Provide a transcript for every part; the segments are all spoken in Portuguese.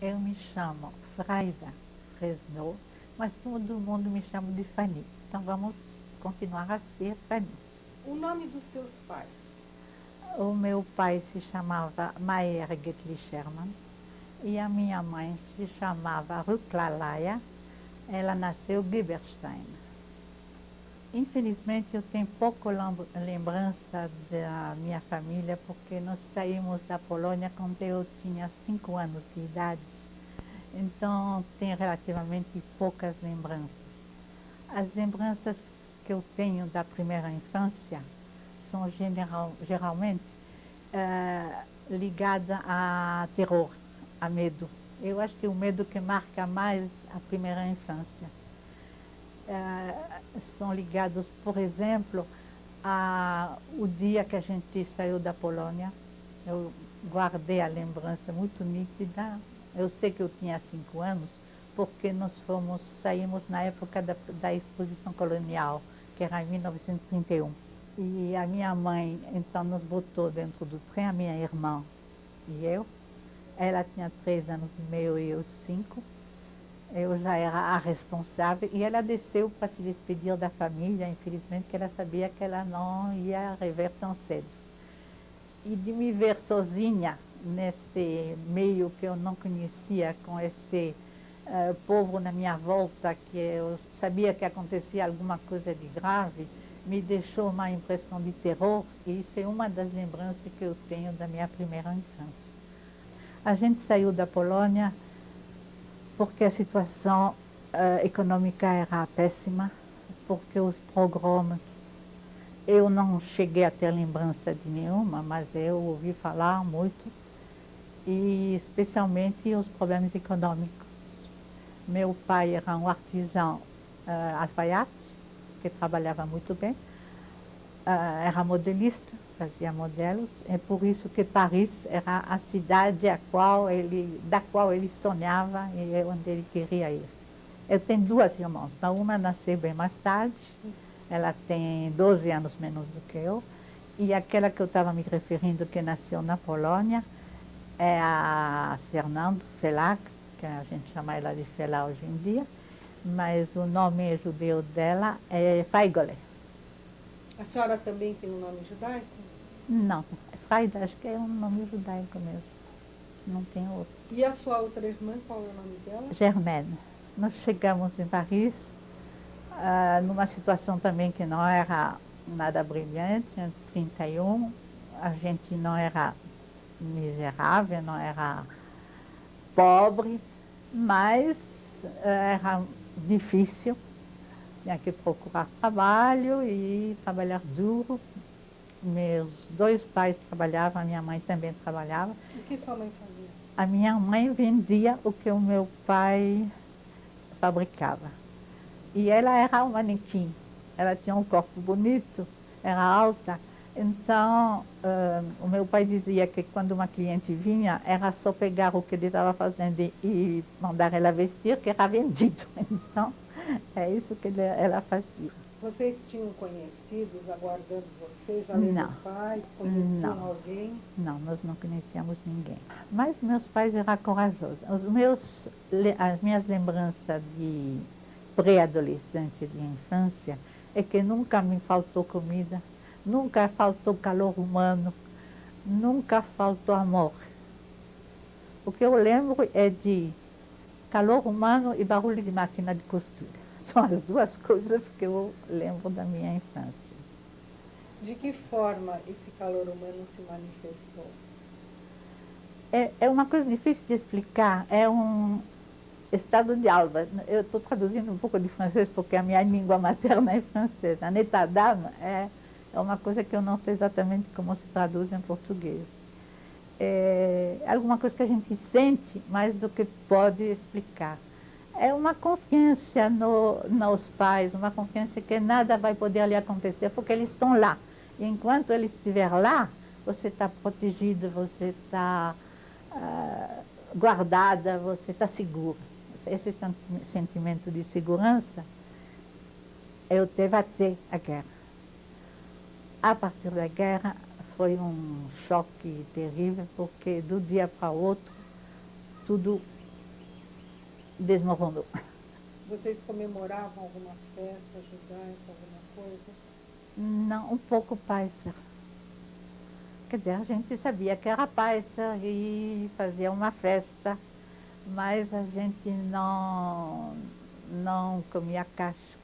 Eu me chamo Fraida Fresno, mas todo mundo me chama de Fanny. Então vamos continuar a ser Fanny. O nome dos seus pais? O meu pai se chamava Mayer Getli Sherman e a minha mãe se chamava Ruklalaya. Ela nasceu Giberstein. Infelizmente eu tenho pouco lembrança da minha família porque nós saímos da Polônia quando eu tinha 5 anos de idade. Então tenho relativamente poucas lembranças. As lembranças que eu tenho da primeira infância são geralmente ligadas a terror, a medo. Eu acho que o medo que marca mais a primeira infância. São ligados, por exemplo, ao dia que a gente saiu da Polônia. Eu guardei a lembrança muito nítida. Eu sei que eu tinha 5 anos, porque saímos na época da exposição colonial, que era em 1931. E a minha mãe, então, nos botou dentro do trem, a minha irmã e eu. Ela tinha 3 anos e meio e eu 5. Eu já era a responsável e ela desceu para se despedir da família, infelizmente, que ela sabia que ela não ia rever tão cedo. E de me ver sozinha nesse meio que eu não conhecia, com esse povo na minha volta, que eu sabia que acontecia alguma coisa de grave, me deixou uma impressão de terror, e isso é uma das lembranças que eu tenho da minha primeira infância. A gente saiu da Polônia porque a situação econômica era péssima, porque os pogroms, eu não cheguei a ter lembrança de nenhuma, mas eu ouvi falar muito, e especialmente os problemas econômicos. Meu pai era um artesão alfaiate, que trabalhava muito bem, era modelista, fazia modelos, é por isso que Paris era a cidade da qual ele sonhava e onde ele queria ir. Eu tenho 2 irmãs, uma nasceu bem mais tarde, ela tem 12 anos menos do que eu, e aquela que eu estava me referindo, que nasceu na Polônia, é a Fernando Felax, que a gente chama ela de Fela hoje em dia, mas o nome judeu dela é Faigole. A senhora também tem um nome judaico? Não, Fraida acho que é um nome judaico mesmo, não tem outro. E a sua outra irmã, qual é o nome dela? Germaine. Nós chegamos em Paris numa situação também que não era nada brilhante, em 31, a gente não era miserável, não era pobre, mas era difícil, tinha que procurar trabalho e trabalhar duro. Meus 2 pais trabalhavam, a minha mãe também trabalhava. O que sua mãe fazia? A minha mãe vendia o que o meu pai fabricava. E ela era um manequim, ela tinha um corpo bonito, era alta. Então, o meu pai dizia que quando uma cliente vinha, era só pegar o que ele estava fazendo e mandar ela vestir, que era vendido. Então, é isso que ela fazia. Vocês tinham conhecidos aguardando vocês, além Não. do pai? Conheciam Não. alguém? Não, nós não conhecíamos ninguém. Mas meus pais eram corajosos. As minhas lembranças de pré-adolescência, de infância, é que nunca me faltou comida, nunca faltou calor humano, nunca faltou amor. O que eu lembro é de calor humano e barulho de máquina de costura. São as 2 coisas que eu lembro da minha infância. De que forma esse calor humano se manifestou? É uma coisa difícil de explicar, é um estado de alma. Eu estou traduzindo um pouco de francês porque a minha língua materna é francesa. Un état d'âme é uma coisa que eu não sei exatamente como se traduz em português. É alguma coisa que a gente sente mais do que pode explicar. É uma confiança nos pais, uma confiança que nada vai poder lhe acontecer porque eles estão lá. E enquanto eles estiver lá, você está protegida, você está guardada, você está segura. Esse sentimento de segurança eu tive até a guerra. A partir da guerra foi um choque terrível, porque do dia para o outro tudo desmoronou. Vocês comemoravam alguma festa judaica, alguma coisa? Não, um pouco Páscoa. Quer dizer, a gente sabia que era Páscoa e fazia uma festa, mas a gente não comia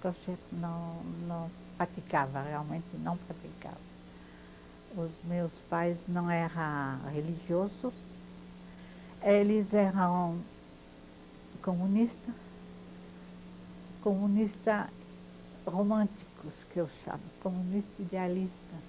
kosher, não praticava, realmente não praticava. Os meus pais não eram religiosos, eles eram comunistas românticos, que eu chamo, comunistas idealistas.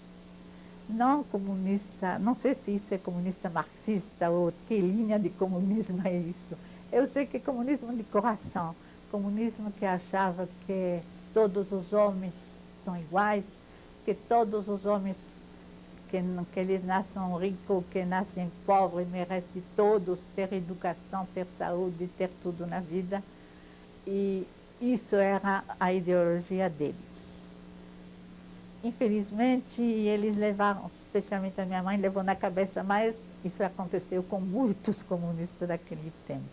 Não comunista, não sei se isso é comunista marxista ou que linha de comunismo é isso. Eu sei que é comunismo de coração, comunismo que achava que todos os homens são iguais, que todos os homens, que eles nasçam ricos, que nascem pobres, merecem todos ter educação, ter saúde, ter tudo na vida. E isso era a ideologia deles. Infelizmente, eles levaram, especialmente a minha mãe, levou na cabeça, mas isso aconteceu com muitos comunistas daquele tempo.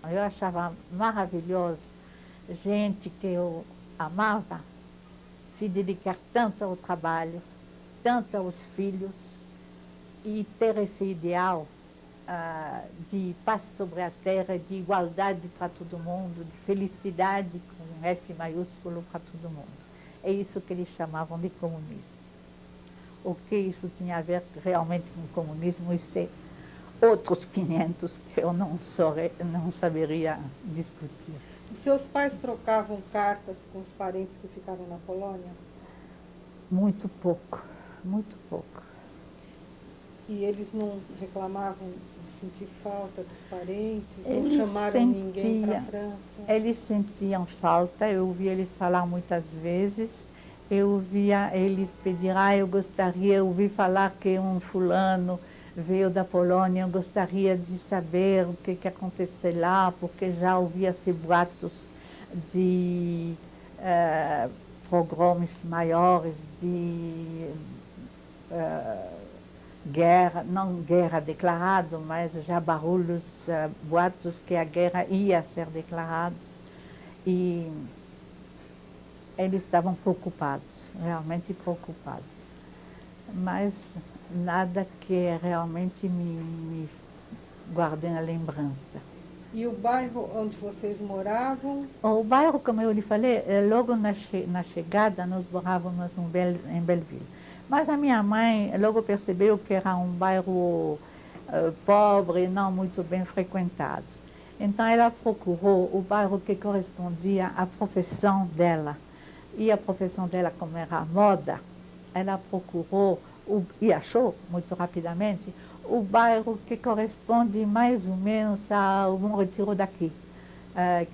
Eu achava maravilhoso gente que eu amava se dedicar tanto ao trabalho, tanto aos filhos e ter esse ideal de paz sobre a terra, de igualdade para todo mundo, de felicidade com F maiúsculo para todo mundo. É isso que eles chamavam de comunismo. O que isso tinha a ver realmente com o comunismo, isso é outros 500 que eu não saberia discutir. Os seus pais trocavam cartas com os parentes que ficavam na Polônia? Muito pouco, muito pouco. E eles não reclamavam de sentir falta dos parentes? Não Eles chamaram ninguém para a França? Eles sentiam falta, eu ouvia eles falar muitas vezes. Eu ouvia eles pedir, eu gostaria, eu ouvi falar que um fulano veio da Polônia, eu gostaria de saber o que aconteceu lá, porque já ouvia-se boatos de pogroms maiores, de guerra, não guerra declarada, mas já barulhos, boatos que a guerra ia ser declarada. E eles estavam preocupados, realmente preocupados. Mas nada que realmente me guarde na lembrança. E o bairro onde vocês moravam? O bairro, como eu lhe falei, logo na chegada nós morávamos em Belleville. Mas a minha mãe logo percebeu que era um bairro pobre, não muito bem frequentado. Então ela procurou o bairro que correspondia à profissão dela. E a profissão dela, como era moda, ela procurou e achou muito rapidamente o bairro que corresponde mais ou menos ao Bom Retiro daqui,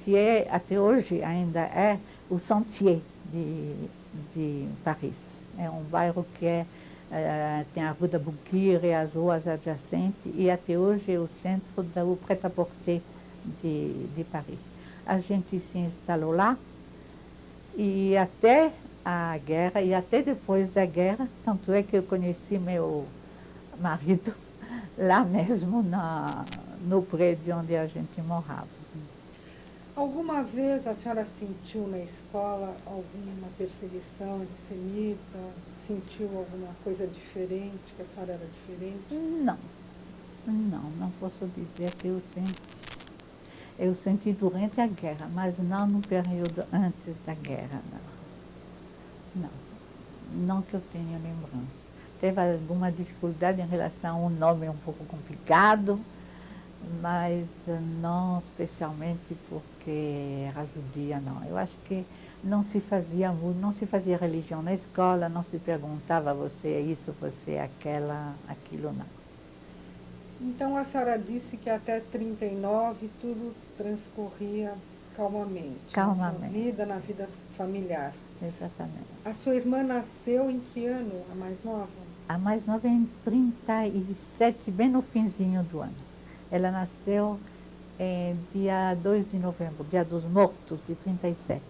que é, até hoje ainda é, o Sentier de Paris. É um bairro que tem a Rua da Bouquire e as ruas adjacentes, e até hoje é o centro do prêt-à-porter de Paris. A gente se instalou lá, e até a guerra, e até depois da guerra, tanto é que eu conheci meu marido lá mesmo no prédio onde a gente morava. Alguma vez a senhora sentiu na escola alguma perseguição antissemita? Sentiu alguma coisa diferente, que a senhora era diferente? Não posso dizer que eu senti. Eu senti durante a guerra, mas não no período antes da guerra, não que eu tenha lembrança. Teve alguma dificuldade em relação a um nome um pouco complicado, mas não especialmente porque era judia, não. Eu acho que não se fazia religião na escola, não se perguntava você é isso, você é aquilo não. Então a senhora disse que até 39 tudo transcorria calmamente. Calmamente. Na sua vida, na vida familiar. Exatamente. A sua irmã nasceu em que ano, a mais nova? A mais nova é em 37, bem no finzinho do ano. Ela nasceu dia 2 de novembro, dia dos mortos, de 37.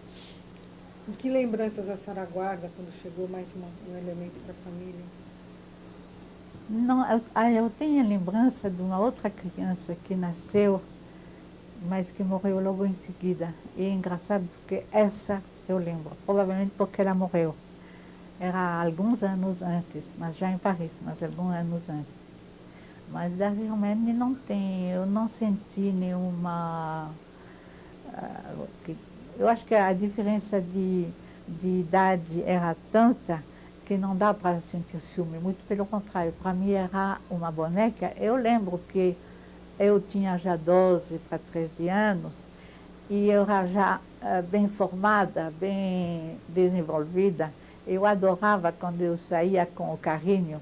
E que lembranças a senhora guarda quando chegou mais um elemento para a família? Não, eu tenho a lembrança de uma outra criança que nasceu mas que morreu logo em seguida. E é engraçado porque essa eu lembro, provavelmente porque ela morreu. Era alguns anos antes, mas já em Paris, mas alguns anos antes. Mas da Germaine não tem, eu não senti nenhuma. Eu acho que a diferença de idade era tanta que não dá para sentir ciúme, muito pelo contrário. Para mim era uma boneca. Eu lembro que eu tinha já 12 para 13 anos e eu era já bem formada, bem desenvolvida. Eu adorava quando eu saía com o carrinho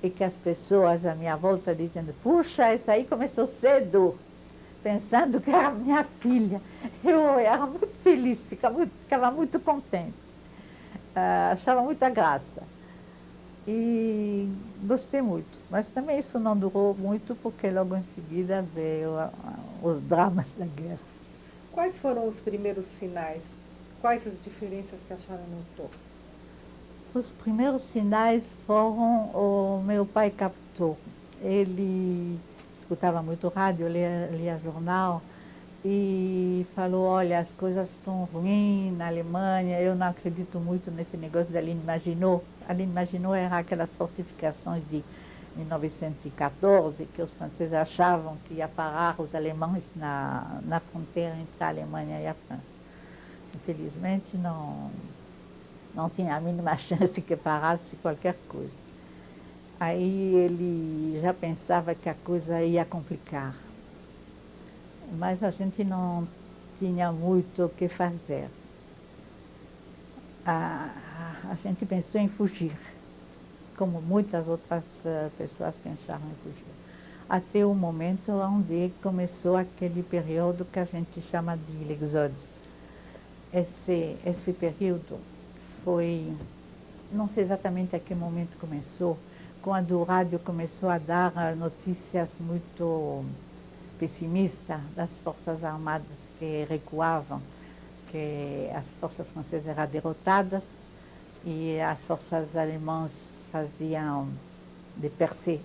e que as pessoas à minha volta dizendo, puxa, essa aí começou cedo, pensando que era minha filha. Eu era muito feliz, ficava muito contente, achava muita graça. E gostei muito. Mas também isso não durou muito, porque logo em seguida veio os dramas da guerra. Quais foram os primeiros sinais? Quais as diferenças que a senhora notou? Os primeiros sinais foram o meu pai captou. Ele escutava muito rádio, lia jornal e falou, olha, as coisas estão ruins na Alemanha, eu não acredito muito nesse negócio da Aline Maginot. A Aline Maginot era aquelas fortificações de 1914, que os franceses achavam que ia parar os alemães na fronteira entre a Alemanha e a França. Infelizmente não tinha a mínima chance que parasse qualquer coisa. Aí ele já pensava que a coisa ia complicar. Mas a gente não tinha muito o que fazer. A gente pensou em fugir, como muitas outras pessoas pensaram em fugir. Até o momento onde começou aquele período que a gente chama de l'exode. Esse período foi, não sei exatamente a que momento começou, quando o rádio começou a dar notícias muito pessimistas das forças armadas que recuavam, que as forças francesas eram derrotadas e as forças alemãs faziam de percée,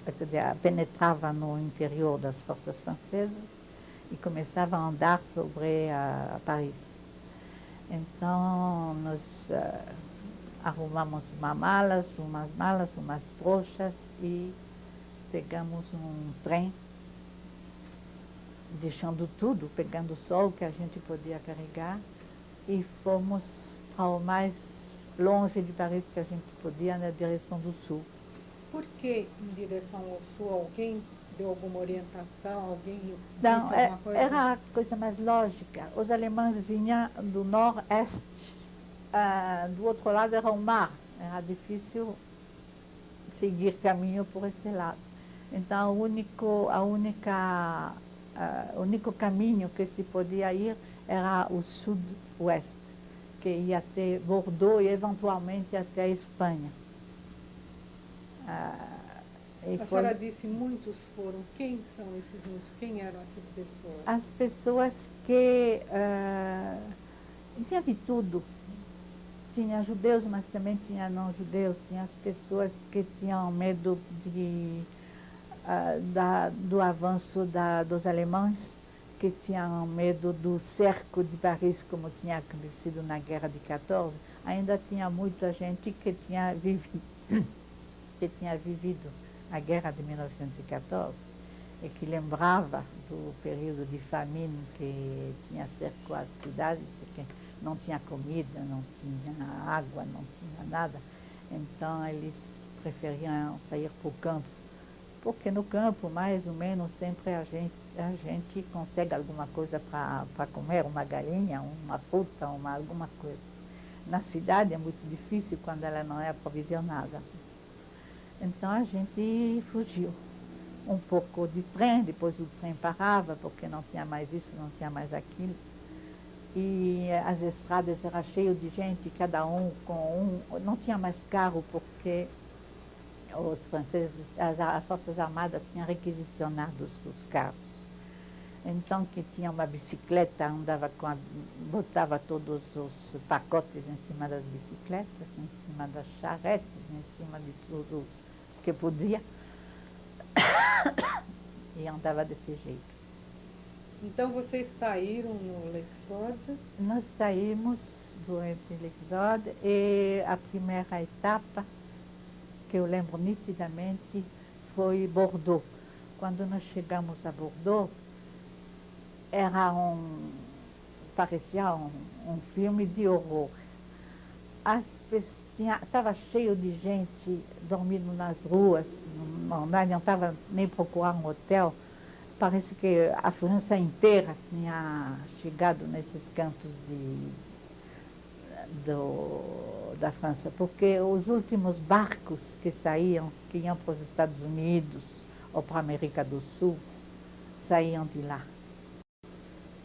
penetravam no interior das forças francesas e começavam a andar sobre Paris. Então nós arrumamos umas malas, umas trouxas e pegamos um trem, deixando tudo, pegando só o que a gente podia carregar e fomos ao mais longe de Paris que a gente podia, na direção do sul. Por que em direção ao sul? Alguém deu alguma orientação? Alguém Não, disse alguma coisa? era a coisa mais lógica. Os alemães vinham do nordeste, do outro lado era o mar, era difícil seguir caminho por esse lado. Então, o único caminho que se podia ir era o sud-oeste, que ia até Bordeaux e eventualmente até a Espanha. A senhora disse muitos foram. Quem são esses muitos? Quem eram essas pessoas? As pessoas que tinha de tudo. Tinha judeus, mas também tinha não judeus. Tinha as pessoas que tinham medo do avanço dos alemães, que tinham medo do cerco de Paris, como tinha acontecido na Guerra de 14. Ainda tinha muita gente que tinha vivido a Guerra de 1914 e que lembrava do período de famine que tinha cercado as cidades, que não tinha comida, não tinha água, não tinha nada. Então eles preferiam sair para o campo, porque no campo, mais ou menos, sempre a gente consegue alguma coisa para comer, uma galinha, uma fruta, alguma coisa. Na cidade é muito difícil quando ela não é aprovisionada. Então a gente fugiu. Um pouco de trem, depois o trem parava, porque não tinha mais isso, não tinha mais aquilo. E as estradas eram cheias de gente, cada um com um. Não tinha mais carro, porque os franceses, as forças armadas tinham requisicionado os carros. Então, quem tinha uma bicicleta botava todos os pacotes em cima das bicicletas, em cima das charretes, em cima de tudo que podia, e andava desse jeito. Então vocês saíram no Lexórdia? Nós saímos durante o Exódio e a primeira etapa, que eu lembro nitidamente, foi Bordeaux. Quando nós chegamos a Bordeaux, era parecia um filme de horror. Estava cheio de gente dormindo nas ruas, não estava nem procurar um hotel. Parece que a França inteira tinha chegado nesses cantos da França, porque os últimos barcos que saíam, que iam para os Estados Unidos ou para a América do Sul, saíam de lá.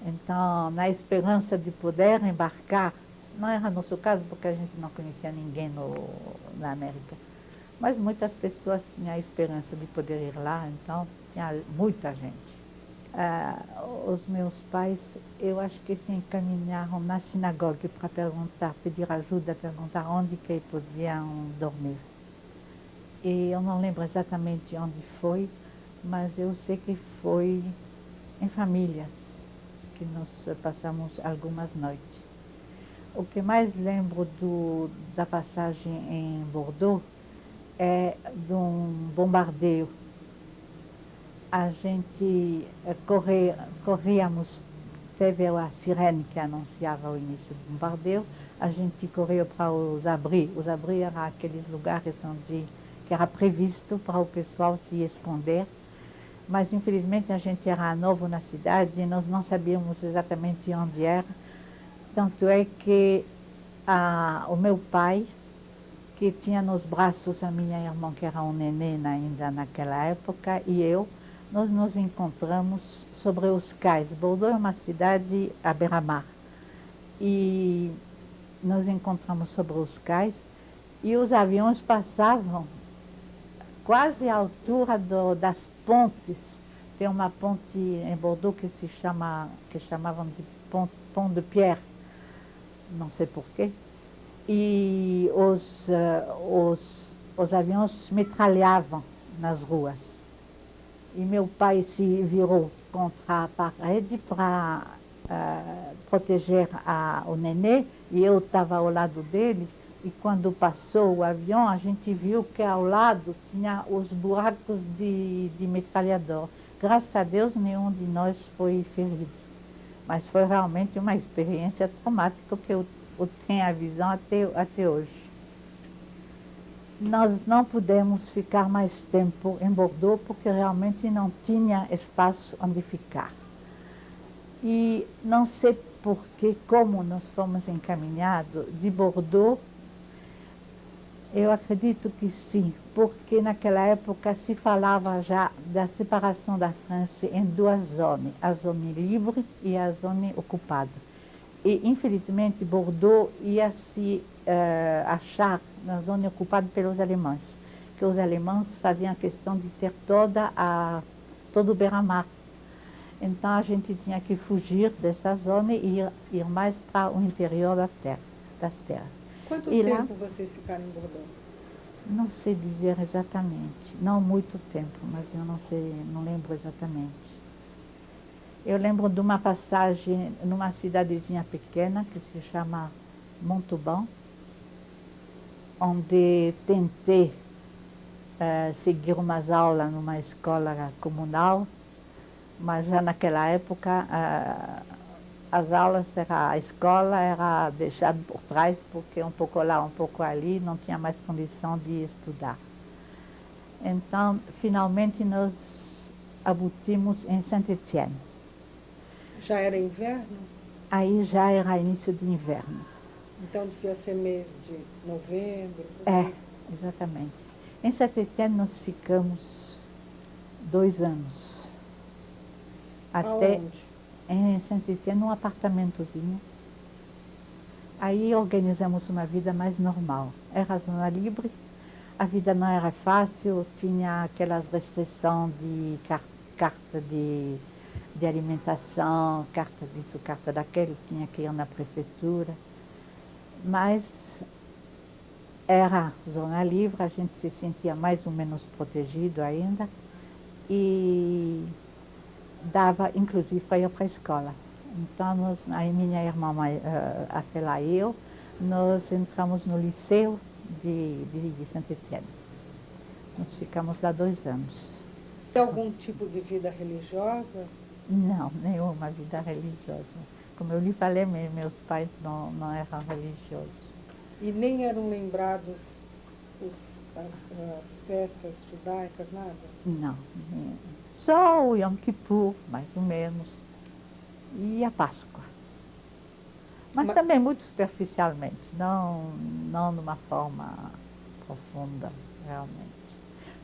Então, na esperança de poder embarcar, não era nosso caso porque a gente não conhecia ninguém na América, mas muitas pessoas tinham a esperança de poder ir lá, então tinha muita gente. Os meus pais, eu acho que se encaminharam na sinagoga para perguntar, pedir ajuda, perguntar onde que podiam dormir. E eu não lembro exatamente onde foi, mas eu sei que foi em famílias que nós passamos algumas noites. O que mais lembro da passagem em Bordeaux é de um bombardeio. A gente corríamos, teve a sirene que anunciava o início do bombardeio, a gente correu para os abris. Os abris eram aqueles lugares que era previsto para o pessoal se esconder, mas infelizmente a gente era novo na cidade e nós não sabíamos exatamente onde era. Tanto é que o meu pai, que tinha nos braços a minha irmã, que era um neném ainda naquela época, e eu, nós nos encontramos sobre os cais. Bordeaux é uma cidade à beira-mar. E nos encontramos sobre os cais e os aviões passavam quase à altura das pontes. Tem uma ponte em Bordeaux que chamavam de Pont de Pierre, não sei porquê. E os aviões metralhavam nas ruas. E meu pai se virou contra a parede para proteger o nenê, e eu estava ao lado dele, e quando passou o avião, a gente viu que ao lado tinha os buracos de metralhador. Graças a Deus, nenhum de nós foi ferido. Mas foi realmente uma experiência traumática que eu tenho a visão até hoje. Nós não pudemos ficar mais tempo em Bordeaux porque realmente não tinha espaço onde ficar. E não sei porque, como nós fomos encaminhados de Bordeaux, eu acredito que sim, porque naquela época se falava já da separação da França em duas zonas, a zona livre e a zona ocupada. E, infelizmente, Bordeaux ia se achar na zona ocupada pelos alemães, que os alemães faziam questão de ter todo o beira-mar. Então, a gente tinha que fugir dessa zona e ir mais para o interior das terras. Quanto e tempo lá, vocês ficaram em Bordeaux? não sei dizer exatamente, não muito tempo, mas eu não sei, não lembro exatamente. Eu lembro de uma passagem numa cidadezinha pequena que se chama Montauban, onde tentei seguir umas aulas numa escola comunal, mas já naquela época a escola era deixada por trás, porque um pouco lá, um pouco ali, não tinha mais condição de estudar. Então, finalmente, nós abutimos em Saint-Étienne. Já era inverno? Aí já era início de inverno. Então devia ser mês de novembro? Exatamente. Em Saint-Étienne nós ficamos 2 anos. Aonde? Em Saint-Étienne, num apartamentozinho. Aí organizamos uma vida mais normal. Era zona livre, a vida não era fácil, tinha aquelas restrições de carta de alimentação, carta disso, carta daquele, tinha que ir na prefeitura. Mas era zona livre, a gente se sentia mais ou menos protegido ainda. E dava, inclusive, para ir para a escola. Então, aí minha irmã, aquela e eu, nós entramos no liceu de Saint-Étienne. Nós ficamos lá 2 anos. Tem algum tipo de vida religiosa? Não, nenhuma vida religiosa. Como eu lhe falei, meus pais não eram religiosos. E nem eram lembrados as festas judaicas, nada? Não, só o Yom Kippur, mais ou menos, e a Páscoa. Mas também muito superficialmente, não numa forma profunda, realmente.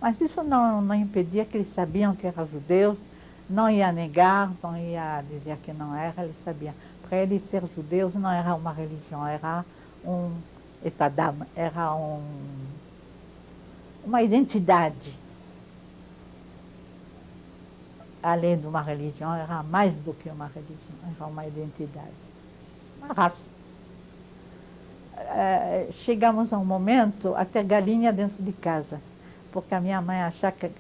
Mas isso não impedia que eles sabiam que eram judeus, não ia negar, não ia dizer que não era, eles sabiam. Para eles ser judeus não era uma religião, era um état d'âme, era uma identidade. Além de uma religião, era mais do que uma religião, era uma identidade, uma raça. Chegamos a um momento a ter galinha dentro de casa, porque a minha mãe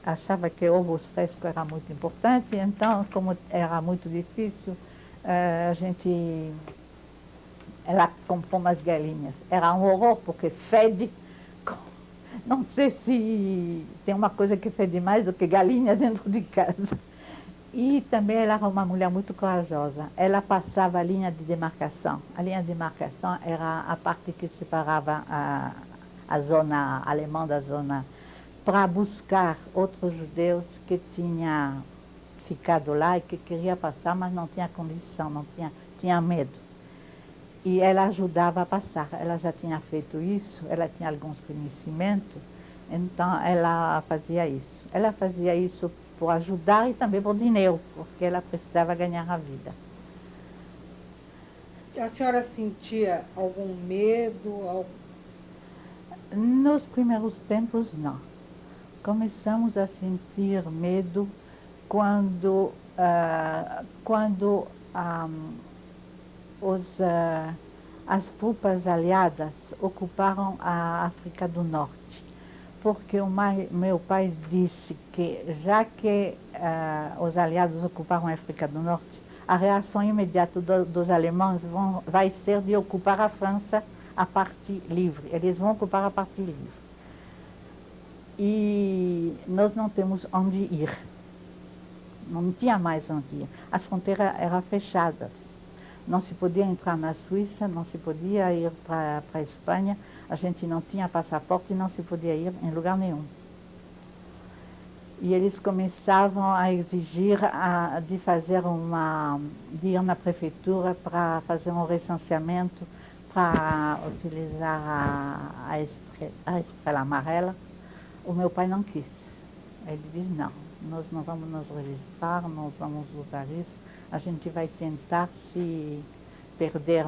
achava que ovos frescos era muito importante, então, como era muito difícil, ela comprou umas galinhas. Era um horror, porque fede. Não sei se tem uma coisa que fede mais do que galinha dentro de casa. E também ela era uma mulher muito corajosa. Ela passava a linha de demarcação. A linha de demarcação era a parte que separava a zona alemã da zona, para buscar outros judeus que tinham ficado lá e que queria passar, mas não tinha condição, tinha medo. E ela ajudava a passar. Ela já tinha feito isso, ela tinha alguns conhecimentos, então ela fazia isso. Ela fazia isso por ajudar e também por dinheiro, porque ela precisava ganhar a vida. A senhora sentia algum medo? Nos primeiros tempos, não. Começamos a sentir medo quando as tropas aliadas ocuparam a África do Norte. Porque meu pai disse que, já que os aliados ocuparam a África do Norte, a reação imediata dos alemães vai ser de ocupar a França a parte livre. Eles vão ocupar a parte livre. E nós não temos onde ir. Não tinha mais onde ir. As fronteiras eram fechadas. Não se podia entrar na Suíça, não se podia ir para a Espanha. A gente não tinha passaporte e não se podia ir em lugar nenhum. E eles começavam a exigir de ir na prefeitura para fazer um recenseamento, para utilizar a estrela amarela. O meu pai não quis. Ele disse, não, nós não vamos nos registrar, não vamos usar isso. A gente vai tentar se perder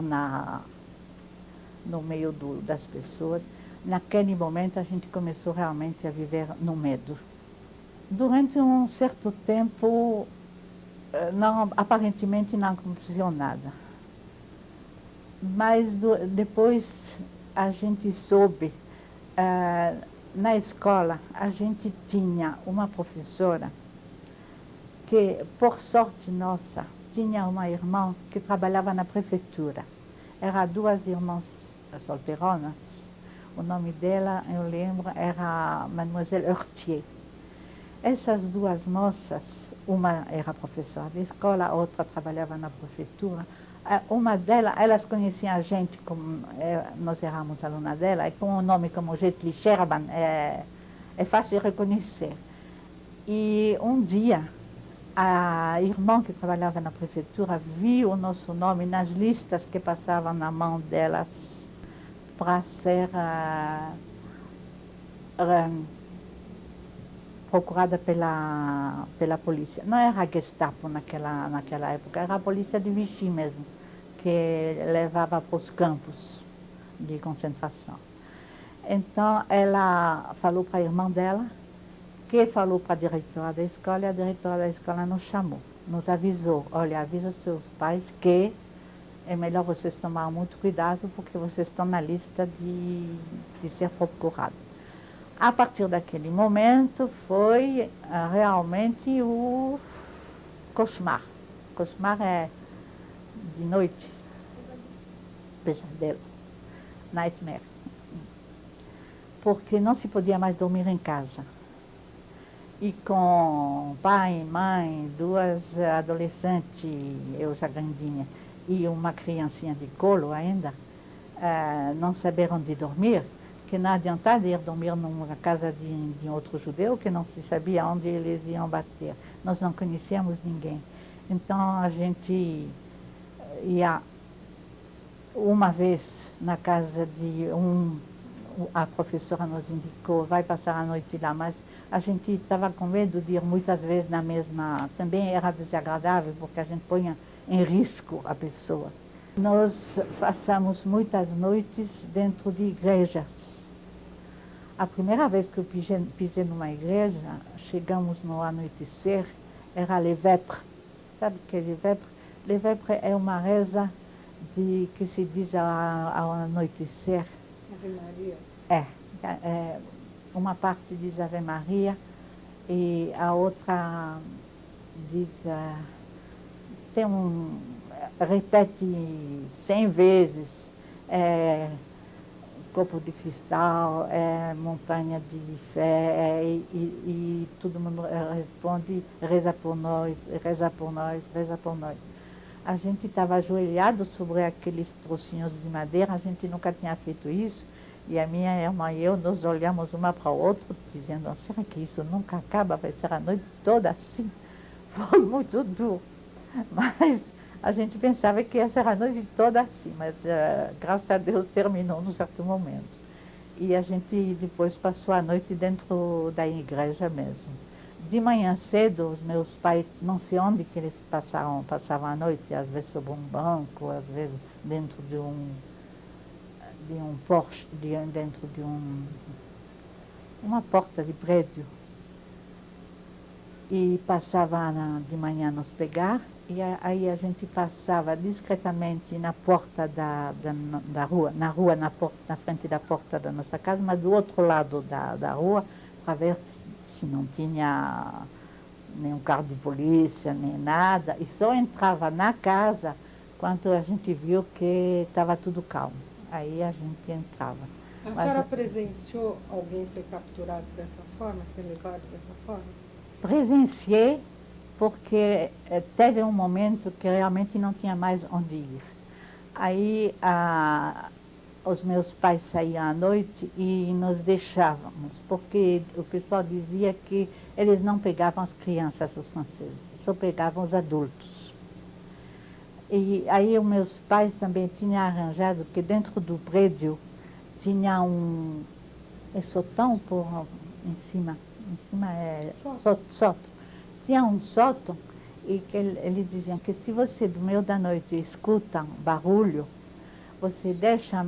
no meio das pessoas. Naquele momento a gente começou realmente a viver no medo. Durante um certo tempo, aparentemente não aconteceu nada. Mas depois a gente soube, na escola a gente tinha uma professora que, por sorte nossa, tinha uma irmã que trabalhava na prefeitura. Eram 2 irmãs solteironas. O nome dela, eu lembro, era Mademoiselle Heurtier. Essas 2 moças, uma era professora de escola, a outra trabalhava na prefeitura. Uma delas, elas conheciam a gente, nós éramos alunas dela, e com um nome como Jetli Sherban, é fácil de reconhecer. E um dia, a irmã que trabalhava na prefeitura viu o nosso nome nas listas que passavam na mão delas para ser procurada pela polícia. Não era a Gestapo naquela época, era a polícia de Vichy mesmo, que levava para os campos de concentração. Então, ela falou para a irmã dela, que falou para a diretora da escola, e a diretora da escola nos chamou, nos avisou, olha, avisa seus pais que é melhor vocês tomarem muito cuidado, porque vocês estão na lista de ser procurados. A partir daquele momento foi realmente Cauchemar. Cauchemar é de noite. Pesadelo. Nightmare. Porque não se podia mais dormir em casa. E com pai, mãe, duas adolescentes, eu já grandinha, e uma criancinha de colo ainda, não saber onde dormir, que não adiantava ir dormir numa casa de outro judeu, que não se sabia onde eles iam bater. Nós não conhecíamos ninguém. Então a gente ia uma vez na casa de a professora nos indicou, vai passar a noite lá, mas a gente estava com medo de ir muitas vezes na mesma, também era desagradável, porque a gente põe em risco a pessoa. Nós passamos muitas noites dentro de igrejas. A primeira vez que eu pisei numa igreja, chegamos no anoitecer, era Levepre. Sabe o que é Levepre? Levepre é uma reza que se diz ao anoitecer. Ave Maria. É, uma parte diz Ave Maria e a outra diz, repete 100 vezes, copo de cristal, montanha de fé, e todo mundo responde, reza por nós, reza por nós, reza por nós. A gente estava ajoelhado sobre aqueles trocinhos de madeira, a gente nunca tinha feito isso, e a minha irmã e eu nos olhamos uma para a outra, dizendo, será que isso nunca acaba, vai ser a noite toda assim? Foi muito duro, mas a gente pensava que ia ser a noite toda assim, mas graças a Deus terminou num certo momento. E a gente depois passou a noite dentro da igreja mesmo. De manhã cedo, os meus pais, não sei onde que eles passavam a noite, às vezes sobre um banco, às vezes dentro de um Porsche, dentro de uma porta de prédio. E passava de manhã nos pegar, e aí a gente passava discretamente na porta da rua, na frente da porta da nossa casa, mas do outro lado da rua, para ver se não tinha nenhum carro de polícia, nem nada, e só entrava na casa quando a gente viu que estava tudo calmo. Aí a gente entrava. A senhora presenciou alguém ser capturado dessa forma, ser levado dessa forma? Presenciei, porque teve um momento que realmente não tinha mais onde ir. Aí os meus pais saíam à noite e nos deixávamos, porque o pessoal dizia que eles não pegavam as crianças, os franceses, só pegavam os adultos. E aí os meus pais também tinham arranjado que dentro do prédio tinha um sótão em cima é sótão. Tinha um sótão e que eles diziam que se você do meio da noite escuta um barulho, você deixa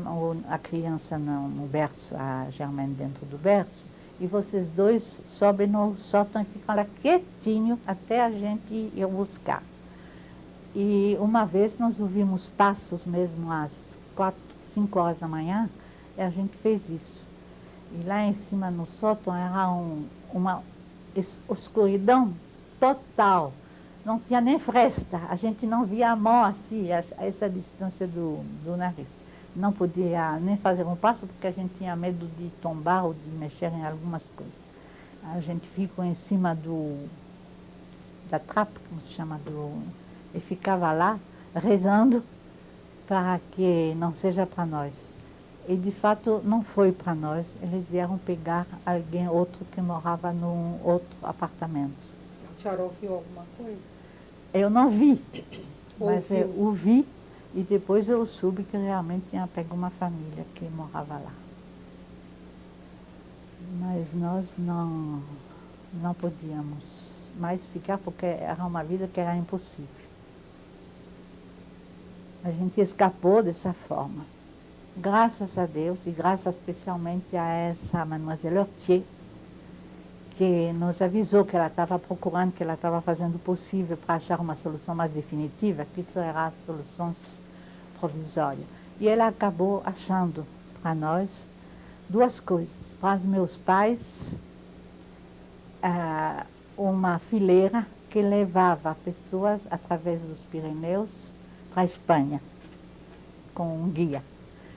a criança no berço, a Germaine dentro do berço, e vocês dois sobem no sótão e ficam lá quietinho até a gente ir buscar. E uma vez nós ouvimos passos mesmo às 4, 5 horas da manhã, e a gente fez isso. E lá em cima no sótão era uma escuridão total. Não tinha nem fresta, a gente não via a mão assim, a essa distância do nariz. Não podia nem fazer um passo porque a gente tinha medo de tombar ou de mexer em algumas coisas. A gente ficou em cima da trapa, como se chama, e ficava lá rezando para que não seja para nós. E de fato não foi para nós, eles vieram pegar outro que morava num outro apartamento. A senhora ouviu alguma coisa? Eu não vi, mas eu ouvi e depois eu soube que realmente tinha pego uma família que morava lá. Mas nós não podíamos mais ficar porque era uma vida que era impossível. A gente escapou dessa forma. Graças a Deus e graças especialmente a essa Mademoiselle Hortier, que nos avisou que ela estava procurando, que ela estava fazendo o possível para achar uma solução mais definitiva, que isso era as soluções provisórias. E ela acabou achando para nós duas coisas. Para os meus pais, uma fileira que levava pessoas através dos Pirineus para a Espanha, com um guia.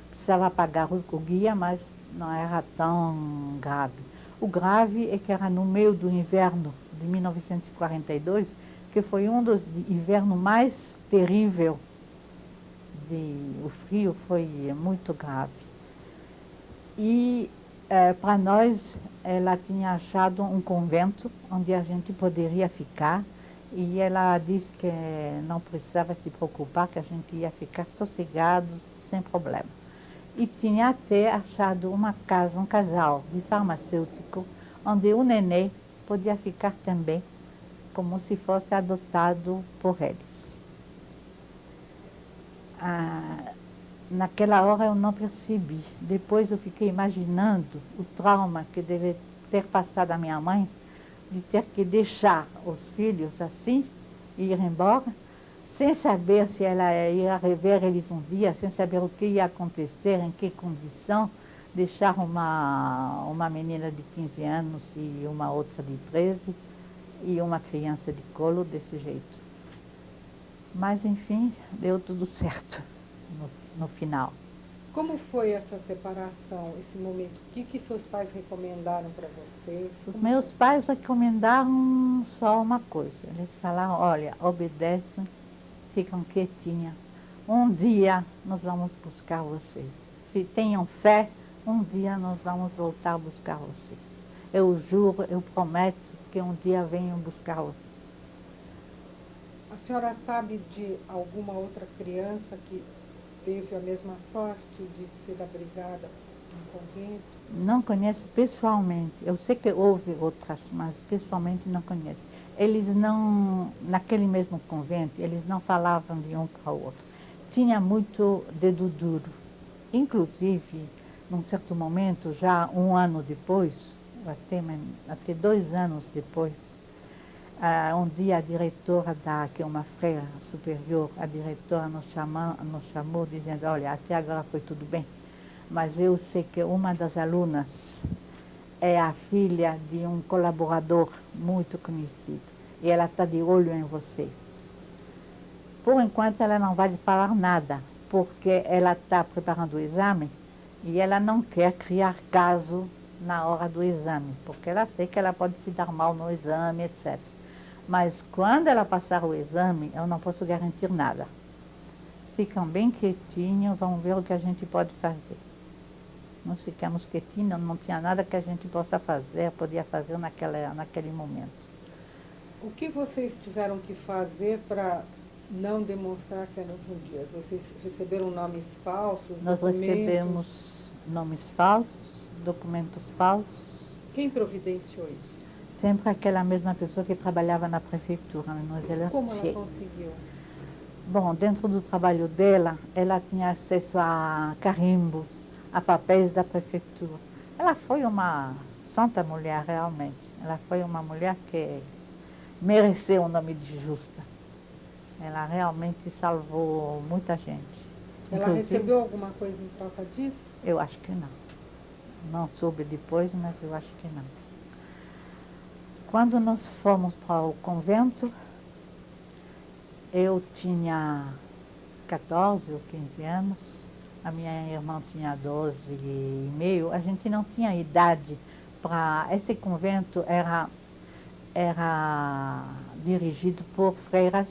Precisava pagar o guia, mas não era tão grave. O grave é que era no meio do inverno de 1942, que foi um dos invernos mais terríveis. O frio foi muito grave. E para nós, ela tinha achado um convento onde a gente poderia ficar, e ela disse que não precisava se preocupar, que a gente ia ficar sossegado, sem problema. E tinha até achado uma casa, um casal de farmacêutico, onde o nenê podia ficar também, como se fosse adotado por eles. Naquela hora eu não percebi. Depois eu fiquei imaginando o trauma que deve ter passado a minha mãe, de ter que deixar os filhos assim e ir embora, sem saber se ela ia rever eles um dia, sem saber o que ia acontecer, em que condição, deixar uma menina de 15 anos e uma outra de 13 e uma criança de colo desse jeito. Mas, enfim, deu tudo certo no final. Como foi essa separação, esse momento? O que seus pais recomendaram para vocês? Os meus pais recomendaram só uma coisa. Eles falaram, olha, obedecem, ficam quietinhas. Um dia nós vamos buscar vocês. Se tenham fé, um dia nós vamos voltar a buscar vocês. Eu juro, eu prometo que um dia venham buscar vocês. A senhora sabe de alguma outra criança que teve a mesma sorte de ser abrigada em convento? Não conheço pessoalmente. Eu sei que houve outras, mas pessoalmente não conheço. Eles não, naquele mesmo convento, eles não falavam de um para o outro. Tinha muito dedo duro. Inclusive, num certo momento, já um ano depois, até 2 anos depois, um dia a diretora que é uma freira superior, a diretora nos chamou dizendo, olha, até agora foi tudo bem, mas eu sei que uma das alunas é a filha de um colaborador muito conhecido e ela está de olho em vocês. Por enquanto ela não vai falar nada, porque ela está preparando o exame e ela não quer criar caso na hora do exame, porque ela sei que ela pode se dar mal no exame, etc. Mas quando ela passar o exame, eu não posso garantir nada. Ficam bem quietinhos, vamos ver o que a gente pode fazer. Nós ficamos quietinhos, não tinha nada que a gente possa fazer, podia fazer naquele momento. O que vocês tiveram que fazer para não demonstrar que eram judias? Vocês receberam nomes falsos, Nós documentos? recebemos nomes falsos, documentos falsos. Quem providenciou isso? Sempre aquela mesma pessoa que trabalhava na prefeitura, Mademoiselle Como ela Artier. conseguiu? Bom, dentro do trabalho dela, ela tinha acesso a carimbos, a papéis da prefeitura. Ela foi uma santa mulher, realmente. Ela foi uma mulher que mereceu o nome de justa. Ela realmente salvou muita gente. Ela recebeu alguma coisa em troca disso? Eu acho que não. Não soube depois, mas eu acho que não. Quando nós fomos para o convento, eu tinha 14 ou 15 anos, a minha irmã tinha 12 e meio, a gente não tinha idade para... Esse convento era dirigido por freiras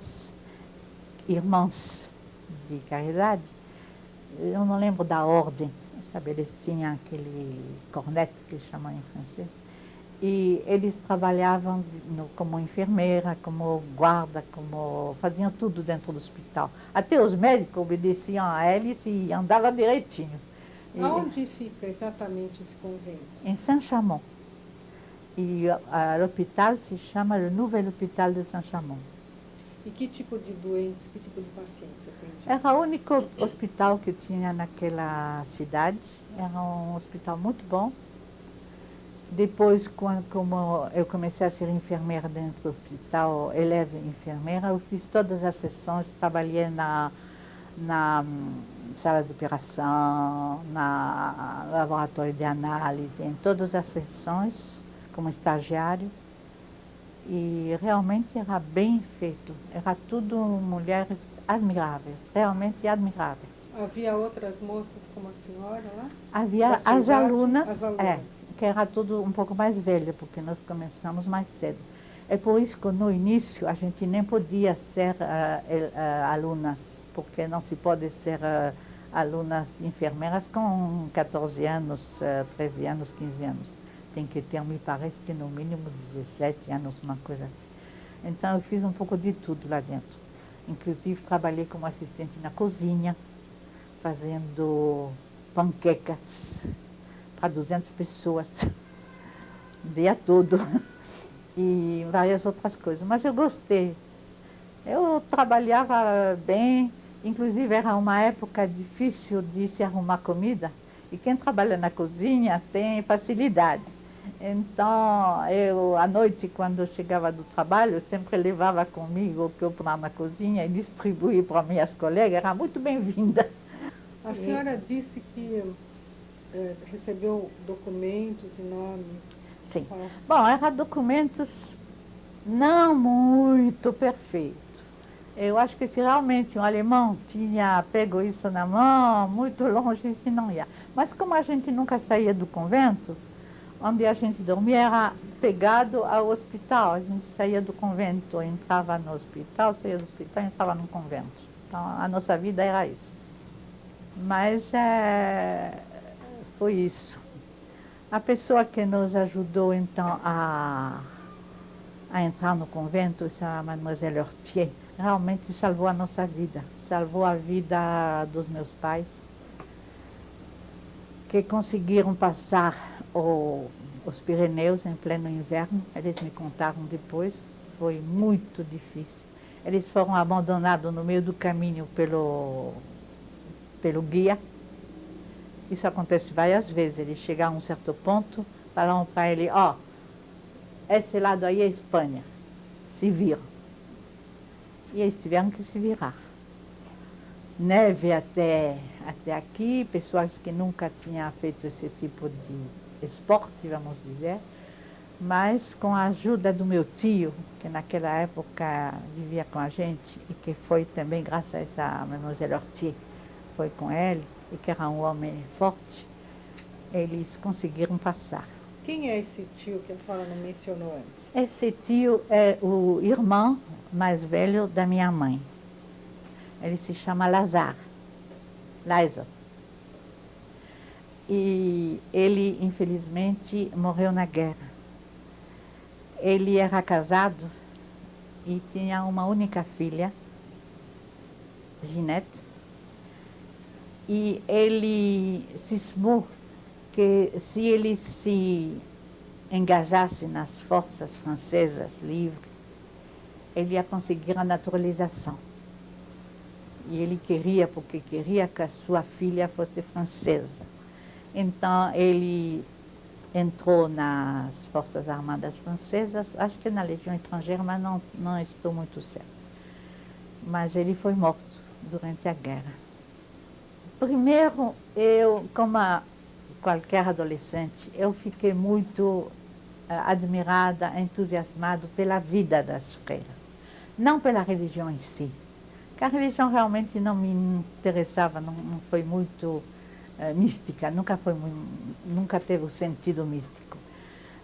irmãs de caridade. Eu não lembro da ordem, sabe? Eles tinham aquele cornet que chamam em francês. E eles trabalhavam como enfermeira, como guarda, faziam tudo dentro do hospital. Até os médicos obedeciam a eles e andavam direitinho. Onde fica exatamente esse convento? Em Saint-Chamond. E o hospital se chama o Nouvel Hôpital de Saint-Chamond. E que tipo de doentes, que tipo de pacientes atendia? Era o único hospital que tinha naquela cidade. Era um hospital muito bom. Depois, como eu comecei a ser enfermeira dentro do hospital, eleve enfermeira, eu fiz todas as sessões, trabalhei na sala de operação, na laboratório de análise, em todas as sessões, como estagiário. E realmente era bem feito. Era tudo mulheres admiráveis, realmente admiráveis. Havia outras moças como a senhora lá? Havia Da sua as idade? alunas, As alunas. que era tudo um pouco mais velha, porque nós começamos mais cedo. É por isso que no início a gente nem podia ser alunas, porque não se pode ser alunas enfermeiras com 14 anos, 13 anos, 15 anos. Tem que ter, me parece que no mínimo 17 anos, uma coisa assim. Então eu fiz um pouco de tudo lá dentro. Inclusive trabalhei como assistente na cozinha, fazendo panquecas para 200 pessoas o dia todo e várias outras coisas. Mas eu gostei. Eu trabalhava bem, inclusive era uma época difícil de se arrumar comida e quem trabalha na cozinha tem facilidade. Então, eu, à noite, quando eu chegava do trabalho, eu sempre levava comigo o que eu punha na cozinha e distribuía para minhas colegas, era muito bem-vinda. A senhora disse que recebeu documentos e nome. Sim. Bom, eram documentos não muito perfeitos. Eu acho que se realmente um alemão tinha pego isso na mão, muito longe isso não ia. Mas como a gente nunca saía do convento, onde a gente dormia era pegado ao hospital. A gente saía do convento, entrava no hospital, saía do hospital e entrava no convento. Então a nossa vida era isso. Mas foi isso. A pessoa que nos ajudou então a entrar no convento, essa Mademoiselle Hortier, realmente salvou a nossa vida, salvou a vida dos meus pais, que conseguiram passar os Pirineus em pleno inverno. Eles me contaram depois, foi muito difícil. Eles foram abandonados no meio do caminho pelo guia. Isso acontece várias vezes. Eles chegaram a um certo ponto, falaram para ele, esse lado aí é Espanha, se viram. E eles tiveram que se virar. Neve até aqui, pessoas que nunca tinham feito esse tipo de esporte, vamos dizer, mas com a ajuda do meu tio, que naquela época vivia com a gente, e que foi também graças a essa Mademoiselle Hortier, foi com ele, e que era um homem forte, eles conseguiram passar. Quem é esse tio que a senhora não mencionou antes? Esse tio é o irmão mais velho da minha mãe. Ele se chama Lazar. E ele, infelizmente, morreu na guerra. Ele era casado e tinha uma única filha, Ginette, e ele cismou que se ele se engajasse nas forças francesas livres, ele ia conseguir a naturalização. E ele queria, porque queria que a sua filha fosse francesa. Então ele entrou nas Forças Armadas Francesas, acho que na Legião Estrangeira, mas não estou muito certa. Mas ele foi morto durante a guerra. Primeiro, eu, como qualquer adolescente, eu fiquei muito admirada, entusiasmada pela vida das freiras. Não pela religião em si, porque a religião realmente não me interessava, não foi muito mística, nunca teve o sentido místico.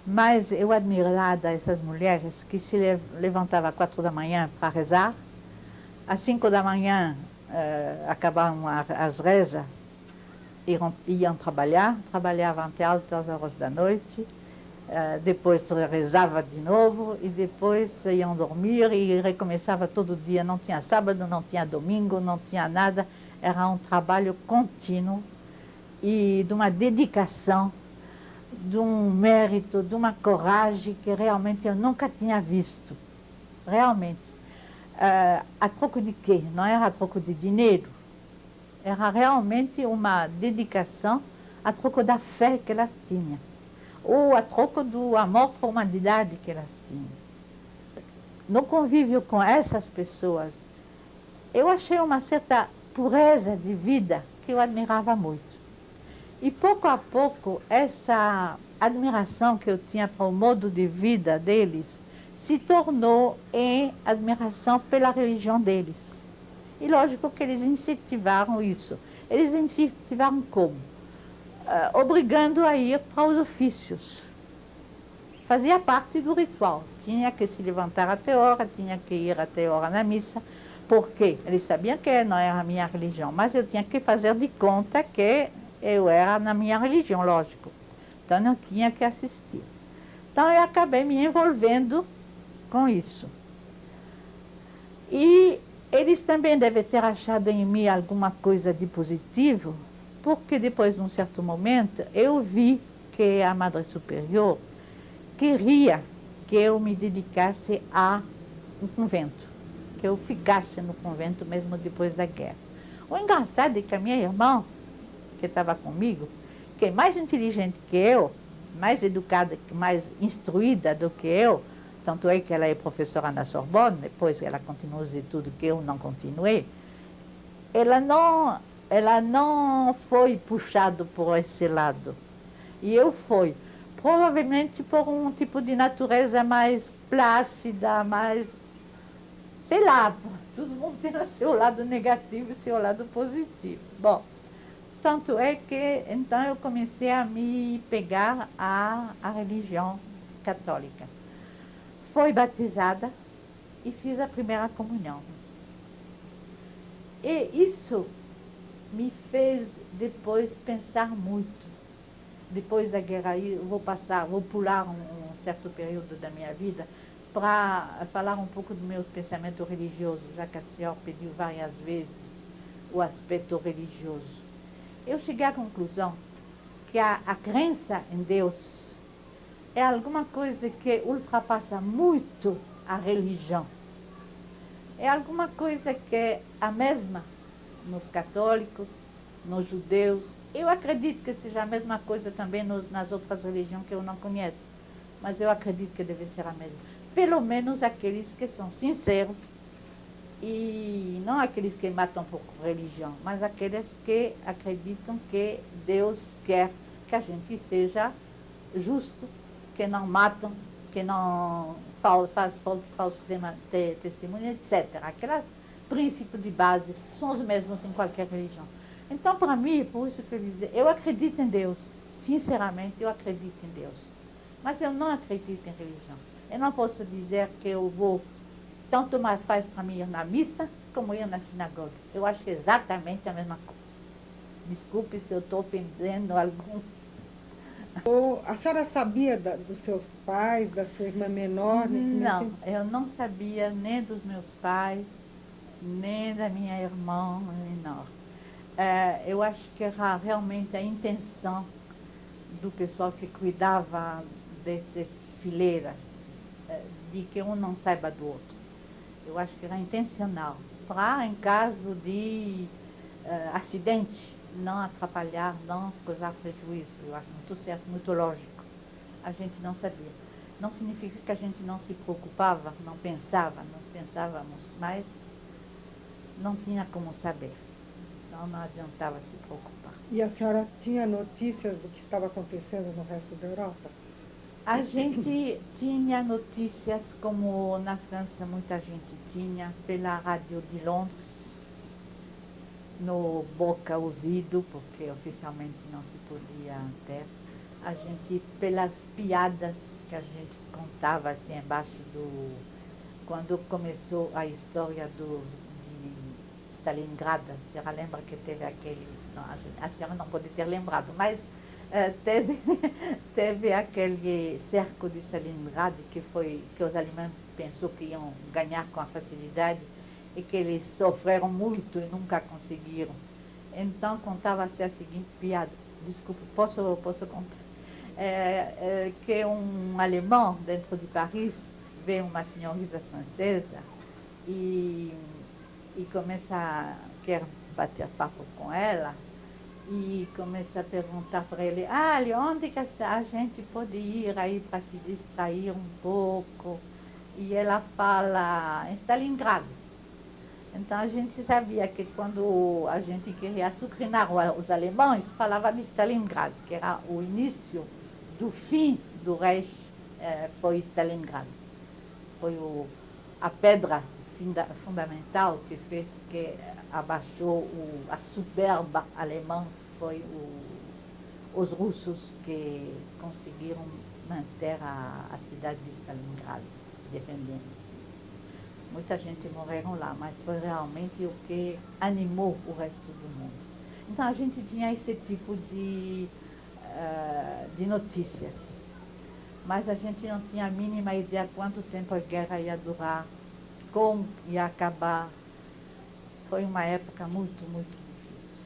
Mas eu admirava essas mulheres que se levantavam às 4 da manhã para rezar, às 5 da manhã acabavam as rezas, iam trabalhavam até altas horas da noite, depois rezava de novo e depois iam dormir e recomeçava todo dia. Não tinha sábado, não tinha domingo, não tinha nada. Era um trabalho contínuo e de uma dedicação, de um mérito, de uma coragem que realmente eu nunca tinha visto. Realmente. A troco de quê? Não era a troco de dinheiro. Era realmente uma dedicação a troco da fé que elas tinham, ou a troco do amor para a humanidade que elas tinham. No convívio com essas pessoas, eu achei uma certa pureza de vida que eu admirava muito. E pouco a pouco, essa admiração que eu tinha para o modo de vida deles se tornou em admiração pela religião deles. E lógico que eles incentivaram isso. Eles incentivaram como? Obrigando a ir para os ofícios. Fazia parte do ritual. Tinha que se levantar até hora, tinha que ir até hora na missa. Porque eles sabiam que não era a minha religião, mas eu tinha que fazer de conta que eu era na minha religião, lógico. Então eu tinha que assistir. Então eu acabei me envolvendo com isso. E eles também devem ter achado em mim alguma coisa de positivo, porque depois de um certo momento eu vi que a Madre Superior queria que eu me dedicasse a um convento, que eu ficasse no convento mesmo depois da guerra. O engraçado é que a minha irmã, que estava comigo, que é mais inteligente que eu, mais educada, mais instruída do que eu, tanto é que ela é professora na Sorbonne, depois ela continuou os estudos que eu não continuei, ela não foi puxada por esse lado. E eu fui, provavelmente por um tipo de natureza mais plácida, mais, sei lá, todo mundo tem o seu lado negativo e o seu lado positivo. Bom, tanto é que então eu comecei a me pegar à religião católica. Fui batizada e fiz a primeira comunhão. E isso me fez depois pensar muito. Depois da guerra, eu vou pular um certo período da minha vida para falar um pouco do meu pensamento religioso, já que a senhora pediu várias vezes o aspecto religioso. Eu cheguei à conclusão que a crença em Deus é alguma coisa que ultrapassa muito a religião. É alguma coisa que é a mesma nos católicos, nos judeus. Eu acredito que seja a mesma coisa também nas outras religiões que eu não conheço. Mas eu acredito que deve ser a mesma. Pelo menos aqueles que são sinceros. E não aqueles que matam por religião, mas aqueles que acreditam que Deus quer que a gente seja justo, que não matam, que não faz falso testemunho, etc. Aqueles princípios de base são os mesmos em qualquer religião. Então, para mim, por isso que eu dizer, eu acredito em Deus. Sinceramente, eu acredito em Deus. Mas eu não acredito em religião. Eu não posso dizer que eu vou, tanto mais faz para mim ir na missa, como ir na sinagoga. Eu acho que é exatamente a mesma coisa. Desculpe se eu estou ofendendo algum. A senhora sabia dos seus pais, da sua irmã menor nesse Não, momento? eu não sabia nem dos meus pais, nem da minha irmã menor. Eu acho que era realmente a intenção do pessoal que cuidava dessas fileiras, de que um não saiba do outro. Eu acho que era intencional, para, em caso de acidente, não atrapalhar, não causar prejuízo. Eu acho muito certo, muito lógico. A gente não sabia. Não significa que a gente não se preocupava, não pensava, nós pensávamos, mas não tinha como saber. Então não adiantava se preocupar. E a senhora tinha notícias do que estava acontecendo no resto da Europa? A gente tinha notícias, como na França muita gente tinha, pela rádio de Londres, no boca ouvido, porque oficialmente não se podia ter. A gente, pelas piadas que a gente contava assim embaixo do... Quando começou a história de Stalingrado, a senhora lembra que teve aquele... Não, a senhora não pode ter lembrado, mas teve aquele cerco de Stalingrado que os alemães pensou que iam ganhar com a facilidade e que eles sofreram muito e nunca conseguiram. Então contava-se a seguinte piada, desculpe, posso contar? Que um alemão dentro de Paris vê uma senhorita francesa e quer bater papo com ela e começa a perguntar para ele, onde que a gente pode ir aí para se distrair um pouco? E ela fala, em Stalingrado. Então a gente sabia que quando a gente queria açucrinar os alemães, falava de Stalingrado, que era o início do fim do Reich, foi Stalingrado. foi a pedra fundamental que fez que abaixou a soberba alemã, foi os russos que conseguiram manter a cidade de Stalingrado, se defendendo. Muita gente morreram lá, mas foi realmente o que animou o resto do mundo. Então a gente tinha esse tipo de notícias, mas a gente não tinha a mínima ideia quanto tempo a guerra ia durar, como ia acabar. Foi uma época muito, muito difícil.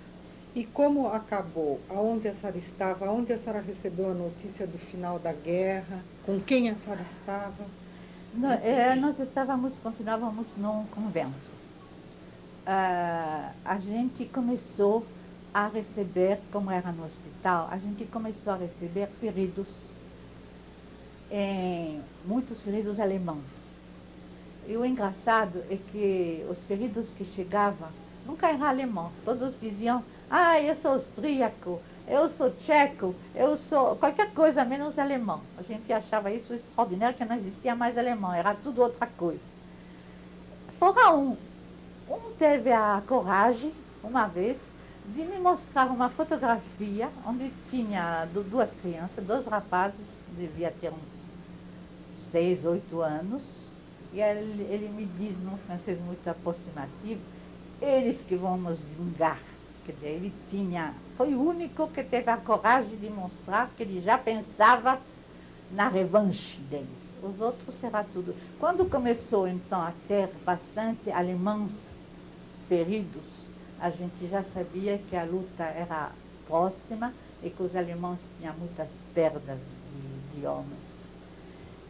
E como acabou? Aonde a senhora estava? Aonde a senhora recebeu a notícia do final da guerra? Com quem a senhora estava? Nós continuávamos num convento. A gente começou a receber, como era no hospital, a gente começou a receber feridos, muitos feridos alemães. E o engraçado é que os feridos que chegavam nunca eram alemães. Todos diziam, eu sou austríaco, eu sou tcheco, eu sou qualquer coisa menos alemão. A gente achava isso extraordinário, que não existia mais alemão, era tudo outra coisa. Fora um teve a coragem, uma vez, de me mostrar uma fotografia onde tinha duas crianças, dois rapazes, devia ter uns 6, 8 anos, e ele me diz num francês muito aproximativo, eles que vão nos vingar. Quer dizer, ele foi o único que teve a coragem de mostrar que ele já pensava na revanche deles. Os outros será tudo. Quando começou então a ter bastante alemães feridos, a gente já sabia que a luta era próxima e que os alemães tinham muitas perdas de homens.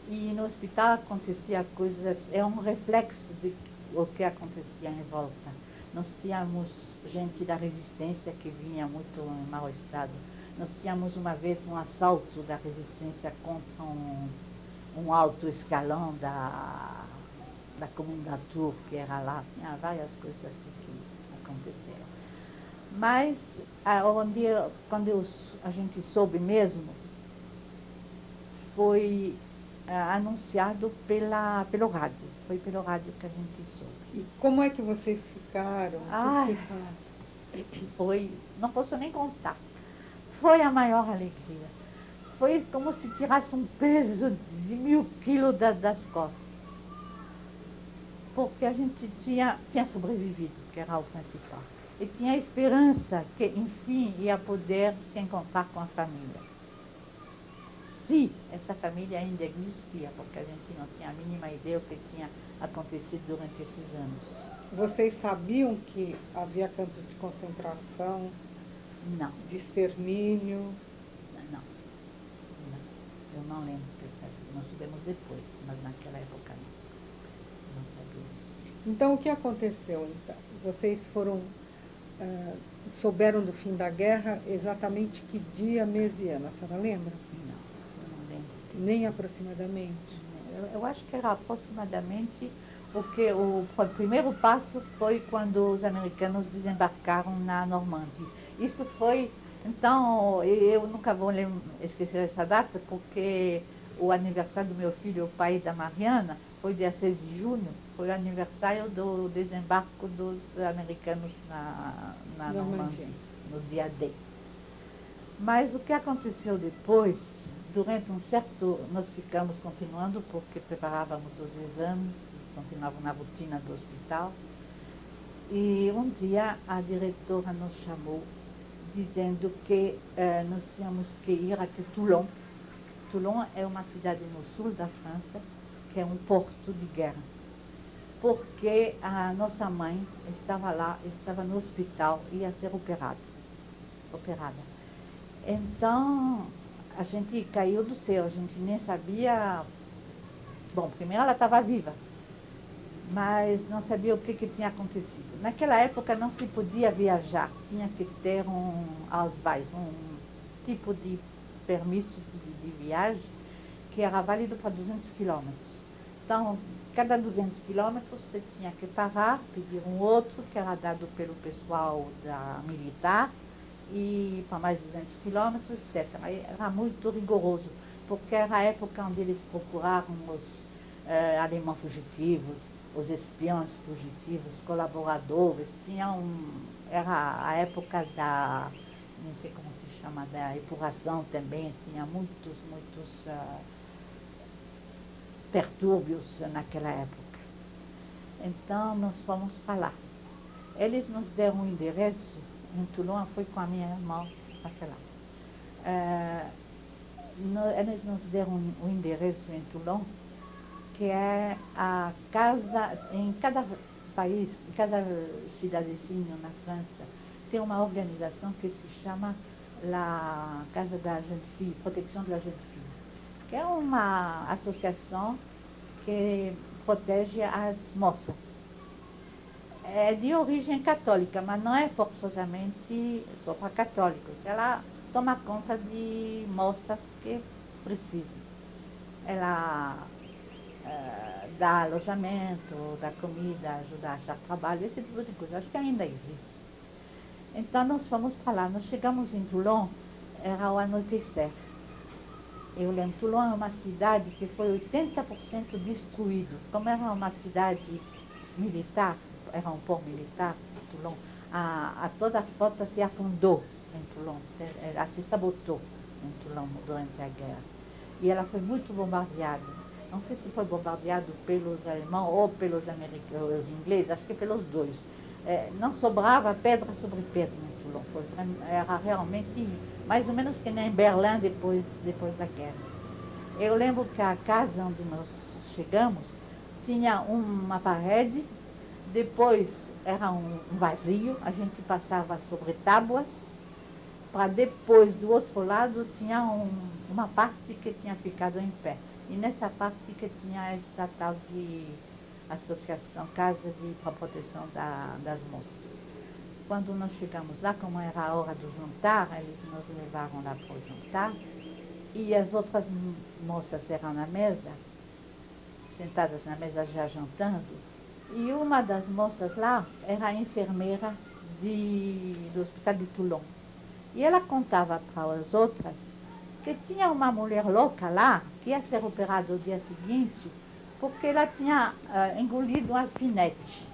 E no hospital acontecia coisas, é um reflexo de o que acontecia em volta. Nós tínhamos gente da resistência que vinha muito em mau estado. Nós tínhamos uma vez um assalto da resistência contra um alto escalão da Commandantur, que era lá. Tinha várias coisas assim que aconteceram. Mas quando a gente soube mesmo, foi anunciado pelo rádio. Foi pelo rádio que a gente soube. E como é que vocês ficaram? O que vocês falaram? Não posso nem contar. Foi a maior alegria. Foi como se tirasse um peso de 1000 quilos das costas. Porque a gente tinha sobrevivido, que era o principal. E tinha a esperança que, enfim, ia poder se encontrar com a família. Se essa família ainda existia, porque a gente não tinha a mínima ideia do que tinha acontecido durante esses anos. Vocês sabiam que havia campos de concentração? Não. De extermínio? Não. Eu não lembro que eu sabia. Nós soubemos depois, mas naquela época não sabíamos. Então, o que aconteceu? Então? Vocês souberam do fim da guerra exatamente que dia, mês e ano? A senhora lembra? Não, eu não lembro. Nem aproximadamente? Eu acho que era aproximadamente porque o primeiro passo foi quando os americanos desembarcaram na Normandia. Isso foi, então, eu nunca vou esquecer essa data, porque o aniversário do meu filho, o pai da Mariana, foi dia 6 de junho, foi o aniversário do desembarque dos americanos na Normandia, no dia D. Mas o que aconteceu depois, durante nós ficamos continuando, porque preparávamos os exames, continuávamos na rotina do hospital, e um dia a diretora nos chamou, dizendo que nós tínhamos que ir até Toulon. Toulon é uma cidade no sul da França, que é um porto de guerra. Porque a nossa mãe estava lá, estava no hospital, ia ser operada. Então, a gente caiu do céu, a gente nem sabia. Bom, primeiro ela estava viva, mas não sabia o que tinha acontecido. Naquela época não se podia viajar, tinha que ter um Ausweis, um tipo de permisso de viagem que era válido para 200 quilômetros. Então, cada 200 quilômetros você tinha que parar, pedir um outro que era dado pelo pessoal da militar e para mais 200 quilômetros, etc. Era muito rigoroso, porque era a época onde eles procuraram alemães fugitivos, os espiões fugitivos, colaboradores, era a época da, nem sei como se chama, da epuração também, tinha muitos pertúrbios naquela época. Então nós fomos para lá. Eles nos deram um endereço em Toulon, foi com a minha irmã para lá. Eles nos deram um endereço em Toulon, que é a casa, em cada país, em cada cidadezinho na França, tem uma organização que se chama la Casa da Jeune Fille, Proteção da Jeune Fille, que é uma associação que protege as moças. É de origem católica, mas não é forçosamente só para católicos. Ela toma conta de moças que precisam. Ela dá alojamento, dá comida, ajuda a achar trabalho, esse tipo de coisa. Acho que ainda existe. Então nós fomos para lá. Nós chegamos em Toulon, era ao anoitecer. Eu lembro, Toulon é uma cidade que foi 80% destruído. Como era uma cidade militar, era um port militar, Toulon, toda a frota se afundou em Toulon, ela se sabotou em Toulon durante a guerra. E ela foi muito bombardeada. Não sei se foi bombardeado pelos alemães ou pelos americanos, os ingleses, acho que pelos dois. Não sobrava pedra sobre pedra em Toulon. Era realmente mais ou menos que nem Berlim depois da guerra. Eu lembro que a casa onde nós chegamos tinha uma parede, depois era um vazio, a gente passava sobre tábuas, para depois do outro lado tinha uma parte que tinha ficado em pé. E nessa parte que tinha essa tal de associação, Casa para a Proteção das Moças. Quando nós chegamos lá, como era a hora do jantar, eles nos levaram lá para o jantar, e as outras moças eram na mesa, sentadas na mesa já jantando, e uma das moças lá era a enfermeira do Hospital de Toulon. E ela contava para as outras que tinha uma mulher louca lá, que ia ser operada no dia seguinte, porque ela tinha engolido um alfinete.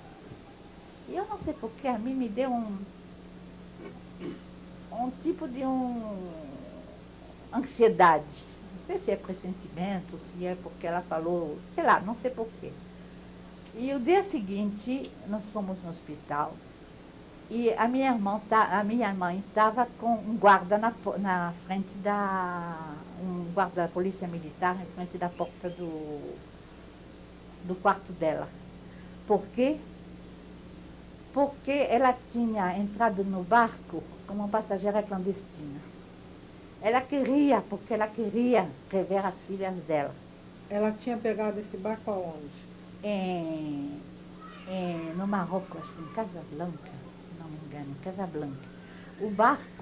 E eu não sei porquê, a mim me deu um tipo de ansiedade. Não sei se é pressentimento, se é porque ela falou, sei lá, não sei porquê. E o dia seguinte, nós fomos no hospital. E a minha mãe estava com um guarda na frente um guarda da polícia militar em frente da porta do quarto dela. Por quê? Porque ela tinha entrado no barco como uma passageira clandestina. Porque ela queria rever as filhas dela. Ela tinha pegado esse barco aonde? No Marrocos, acho que em Casablanca, se não me engano, em Casablanca.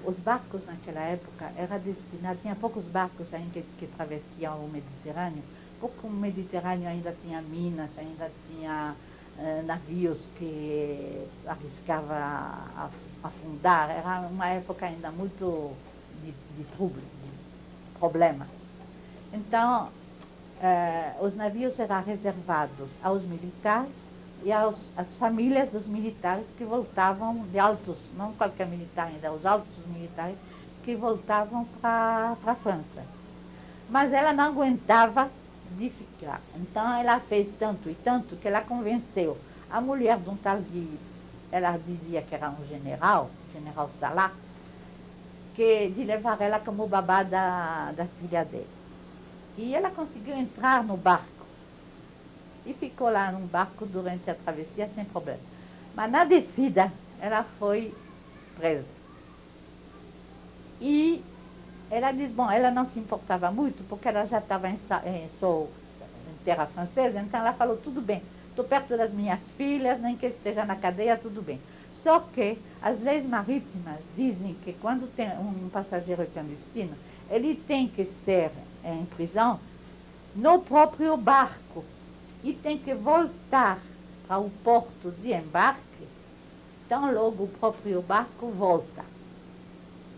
Os barcos naquela época eram destinados, tinha poucos barcos ainda que travessiam o Mediterrâneo, porque o Mediterrâneo ainda tinha minas, ainda tinha navios que arriscavam afundar. Era uma época ainda muito de problemas. Então, os navios eram reservados aos militares e às famílias dos militares que voltavam de altos, não qualquer militar ainda, os altos militares que voltavam para a França. Mas ela não aguentava de ficar. Então ela fez tanto e tanto que ela convenceu a mulher de um tal ela dizia que era um general Salah, de levar ela como babá da filha dele. E ela conseguiu entrar no barco. E ficou lá no barco durante a travessia sem problema. Mas na descida, ela foi presa. E ela diz, bom, ela não se importava muito, porque ela já estava em terra francesa, então ela falou, tudo bem, estou perto das minhas filhas, nem que esteja na cadeia, tudo bem. Só que as leis marítimas dizem que quando tem um passageiro clandestino, ele tem que ser em prisão no próprio barco e tem que voltar para o porto de embarque, então logo o próprio barco volta.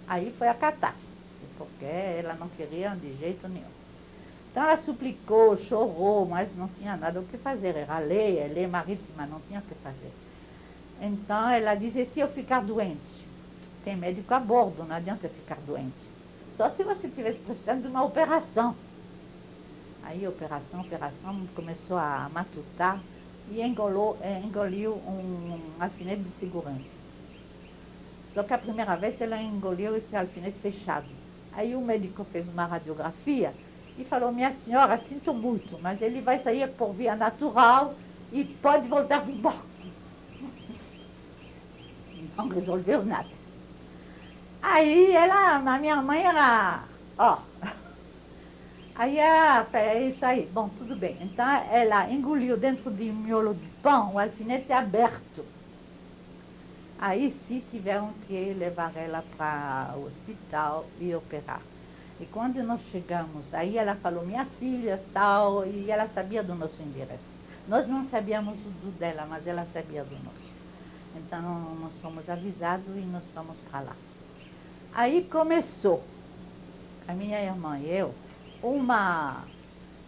Aí foi a catástrofe, porque ela não queria de jeito nenhum. Então ela suplicou, chorou, mas não tinha nada o que fazer. Era lei marítima, não tinha o que fazer. Então ela disse, se eu ficar doente, tem médico a bordo, não adianta ficar doente. Só se você estivesse precisando de uma operação. Aí operação, começou a matutar e engoliu um alfinete de segurança. Só que a primeira vez ela engoliu esse alfinete fechado. Aí o médico fez uma radiografia e falou, minha senhora, sinto muito, mas ele vai sair por via natural e pode voltar para o barco. Não resolveu nada. Aí a minha mãe era, aí é isso aí, bom, tudo bem. Então ela engoliu dentro de um miolo de pão, o alfinete aberto. Aí sim tiveram que levar ela para o hospital e operar. E quando nós chegamos, aí ela falou, minhas filhas, tal, e ela sabia do nosso endereço. Nós não sabíamos do dela, mas ela sabia do nosso. Então nós fomos avisados e nós fomos para lá. Aí começou, a minha irmã e eu, uma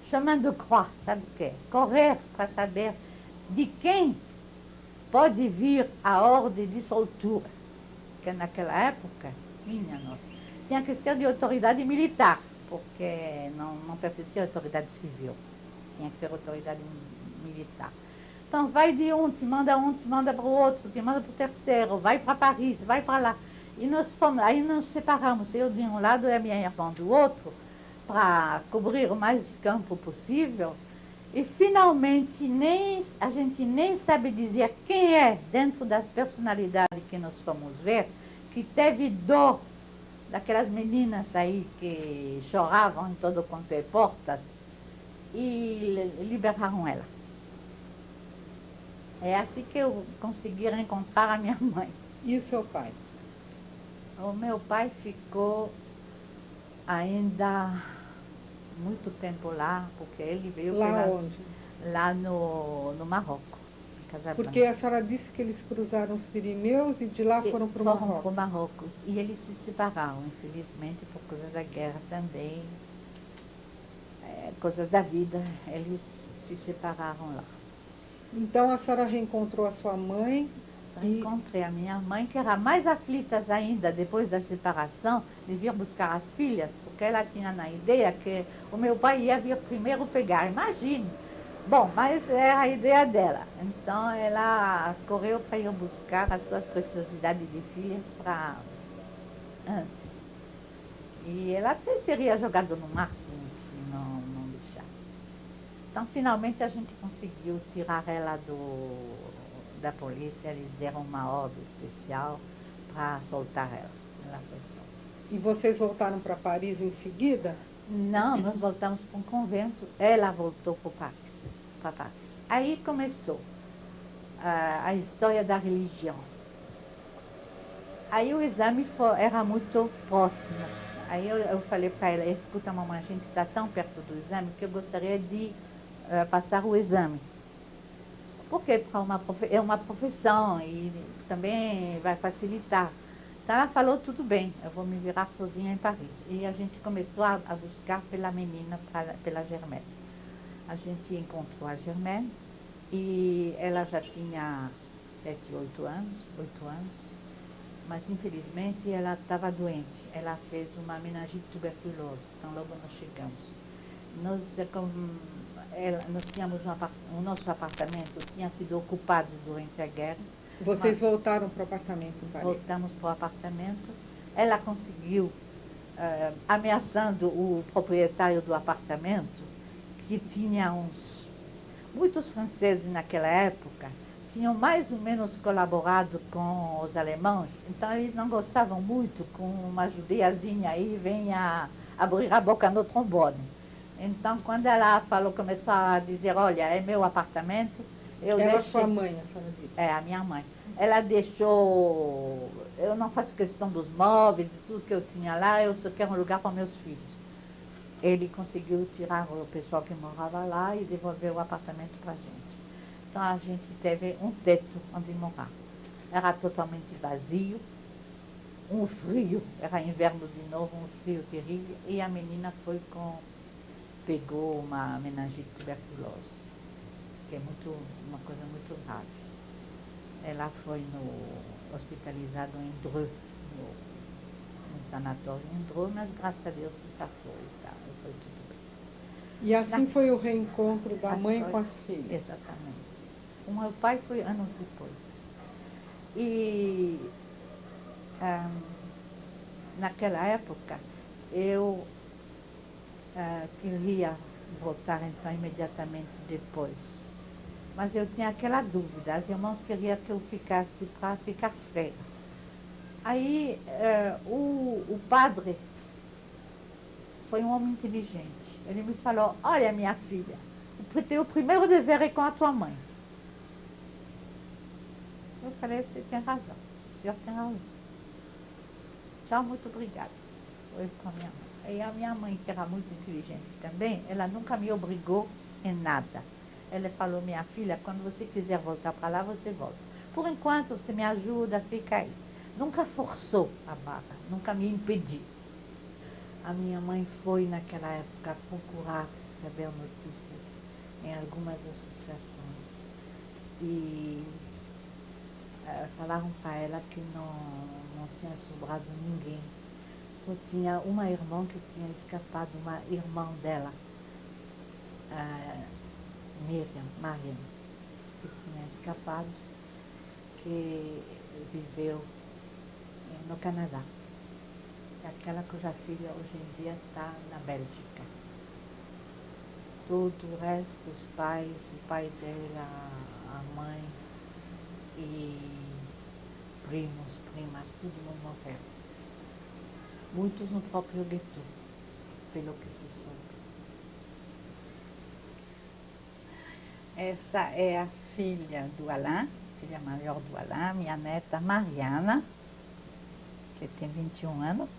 chemin de croix, sabe o quê? Correr para saber de quem pode vir a ordem de soltura. Porque naquela época, minha nossa, tinha que ser de autoridade militar, porque não pertencia à autoridade civil. Tinha que ser autoridade militar. Então vai de um, te manda para o outro, te manda para o terceiro, vai para Paris, vai para lá. E nós fomos, aí nos separamos, eu de um lado e a minha irmã do outro, para cobrir o mais campo possível. E finalmente a gente nem sabe dizer quem é, dentro das personalidades que nós fomos ver, que teve dor daquelas meninas aí que choravam em todo quanto é portas e liberaram ela. É assim que eu consegui encontrar a minha mãe. E o seu pai? O meu pai ficou ainda muito tempo lá, porque ele veio lá onde? Lá no Marrocos, em Casablanca. Porque a senhora disse que eles cruzaram os Pirineus e de lá foram para o Marrocos. Foram para o Marrocos. E eles se separaram, infelizmente, por causa da guerra também. Coisas da vida, eles se separaram lá. Então a senhora reencontrou a sua mãe? Encontrei a minha mãe, que era mais aflita ainda depois da separação, de vir buscar as filhas, porque ela tinha na ideia que o meu pai ia vir primeiro pegar. Imagine! Bom, mas era a ideia dela. Então ela correu para ir buscar as suas preciosidades de filhas para antes. E ela até seria jogada no mar se não deixasse. Então finalmente a gente conseguiu tirar ela da polícia, eles deram uma ordem especial para soltar ela. Ela foi solta. E vocês voltaram para Paris em seguida? Não, nós voltamos para um convento, ela voltou para Paris. Aí começou a história da religião. Aí o exame era muito próximo. Aí eu falei para ela, escuta mamãe, a gente está tão perto do exame que eu gostaria de passar o exame. Porque é uma profissão e também vai facilitar. Então ela falou, tudo bem, eu vou me virar sozinha em Paris. E a gente começou a buscar pela menina, pela Germaine. A gente encontrou a Germaine e ela já tinha 8 anos, mas infelizmente ela estava doente. Ela fez uma meningite tuberculose, então logo nós chegamos. Nós tínhamos o nosso apartamento tinha sido ocupado durante a guerra. Vocês voltaram para o apartamento em Paris? Voltamos para o apartamento. Ela conseguiu, ameaçando o proprietário do apartamento, que tinha muitos franceses naquela época, tinham mais ou menos colaborado com os alemães, então eles não gostavam muito com uma judiazinha aí venha abrir a boca no trombone. Então, quando ela começou a dizer, olha, é meu apartamento, eu Ela deixei... sua mãe, a senhora disse? É, a minha mãe. Ela deixou... Eu não faço questão dos móveis e tudo que eu tinha lá, eu só quero um lugar para meus filhos. Ele conseguiu tirar o pessoal que morava lá e devolver o apartamento para a gente. Então, a gente teve um teto onde morar. Era totalmente vazio, um frio, era inverno de novo, um frio terrível, e a menina foi com pegou uma meningite tuberculose, que é uma coisa muito rara. Ela foi hospitalizada em Dreux, no sanatório em Dreux, mas graças a Deus se safou e tal, foi tudo bem. E assim foi o reencontro da mãe com as filhas? Exatamente. O meu pai foi anos depois. E naquela época eu queria voltar então imediatamente depois. Mas eu tinha aquela dúvida, as irmãs queriam que eu ficasse para ficar freira. Aí o padre foi um homem inteligente. Ele me falou, olha minha filha, o primeiro dever é com a tua mãe. Eu falei, você tem razão, o senhor tem razão. Tchau, muito obrigada. Foi com a minha mãe. E a minha mãe, que era muito inteligente também, ela nunca me obrigou em nada. Ela falou, minha filha, quando você quiser voltar para lá, você volta. Por enquanto, você me ajuda, fica aí. Nunca forçou a barra, nunca me impediu. A minha mãe foi, naquela época, procurar saber notícias em algumas associações. E falaram para ela que não tinha sobrado ninguém. Só tinha uma irmã que tinha escapado, uma irmã dela, Mariam, que tinha escapado, que viveu no Canadá. Aquela cuja filha hoje em dia está na Bélgica. Todo o resto, os pais, o pai dela, a mãe e primos, primas, tudo morreu. Muitos no próprio gueto, pelo que se soube. Essa é a filha do Alain, filha maior do Alain, minha neta Mariana, que tem 21 anos.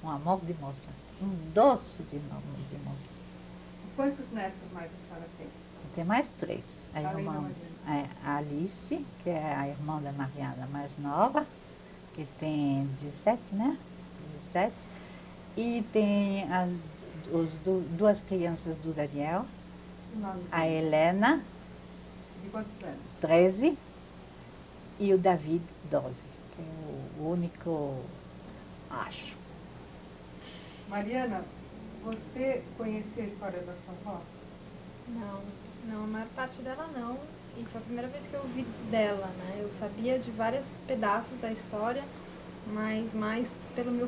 Um amor de moça, um doce de nome de moça. Quantos netos mais a senhora tem? Tem mais 3. A Alice, que é a irmã da Mariana mais nova, que tem 17, né? 17. E tem duas crianças do Daniel, a Helena, de quantos anos? 13, e o David, 12, que é o único, acho. Mariana, você conhecia a história da sua avó? Não, a maior parte dela não. E foi a primeira vez que eu ouvi dela, né? Eu sabia de vários pedaços da história, mas mais pelo meu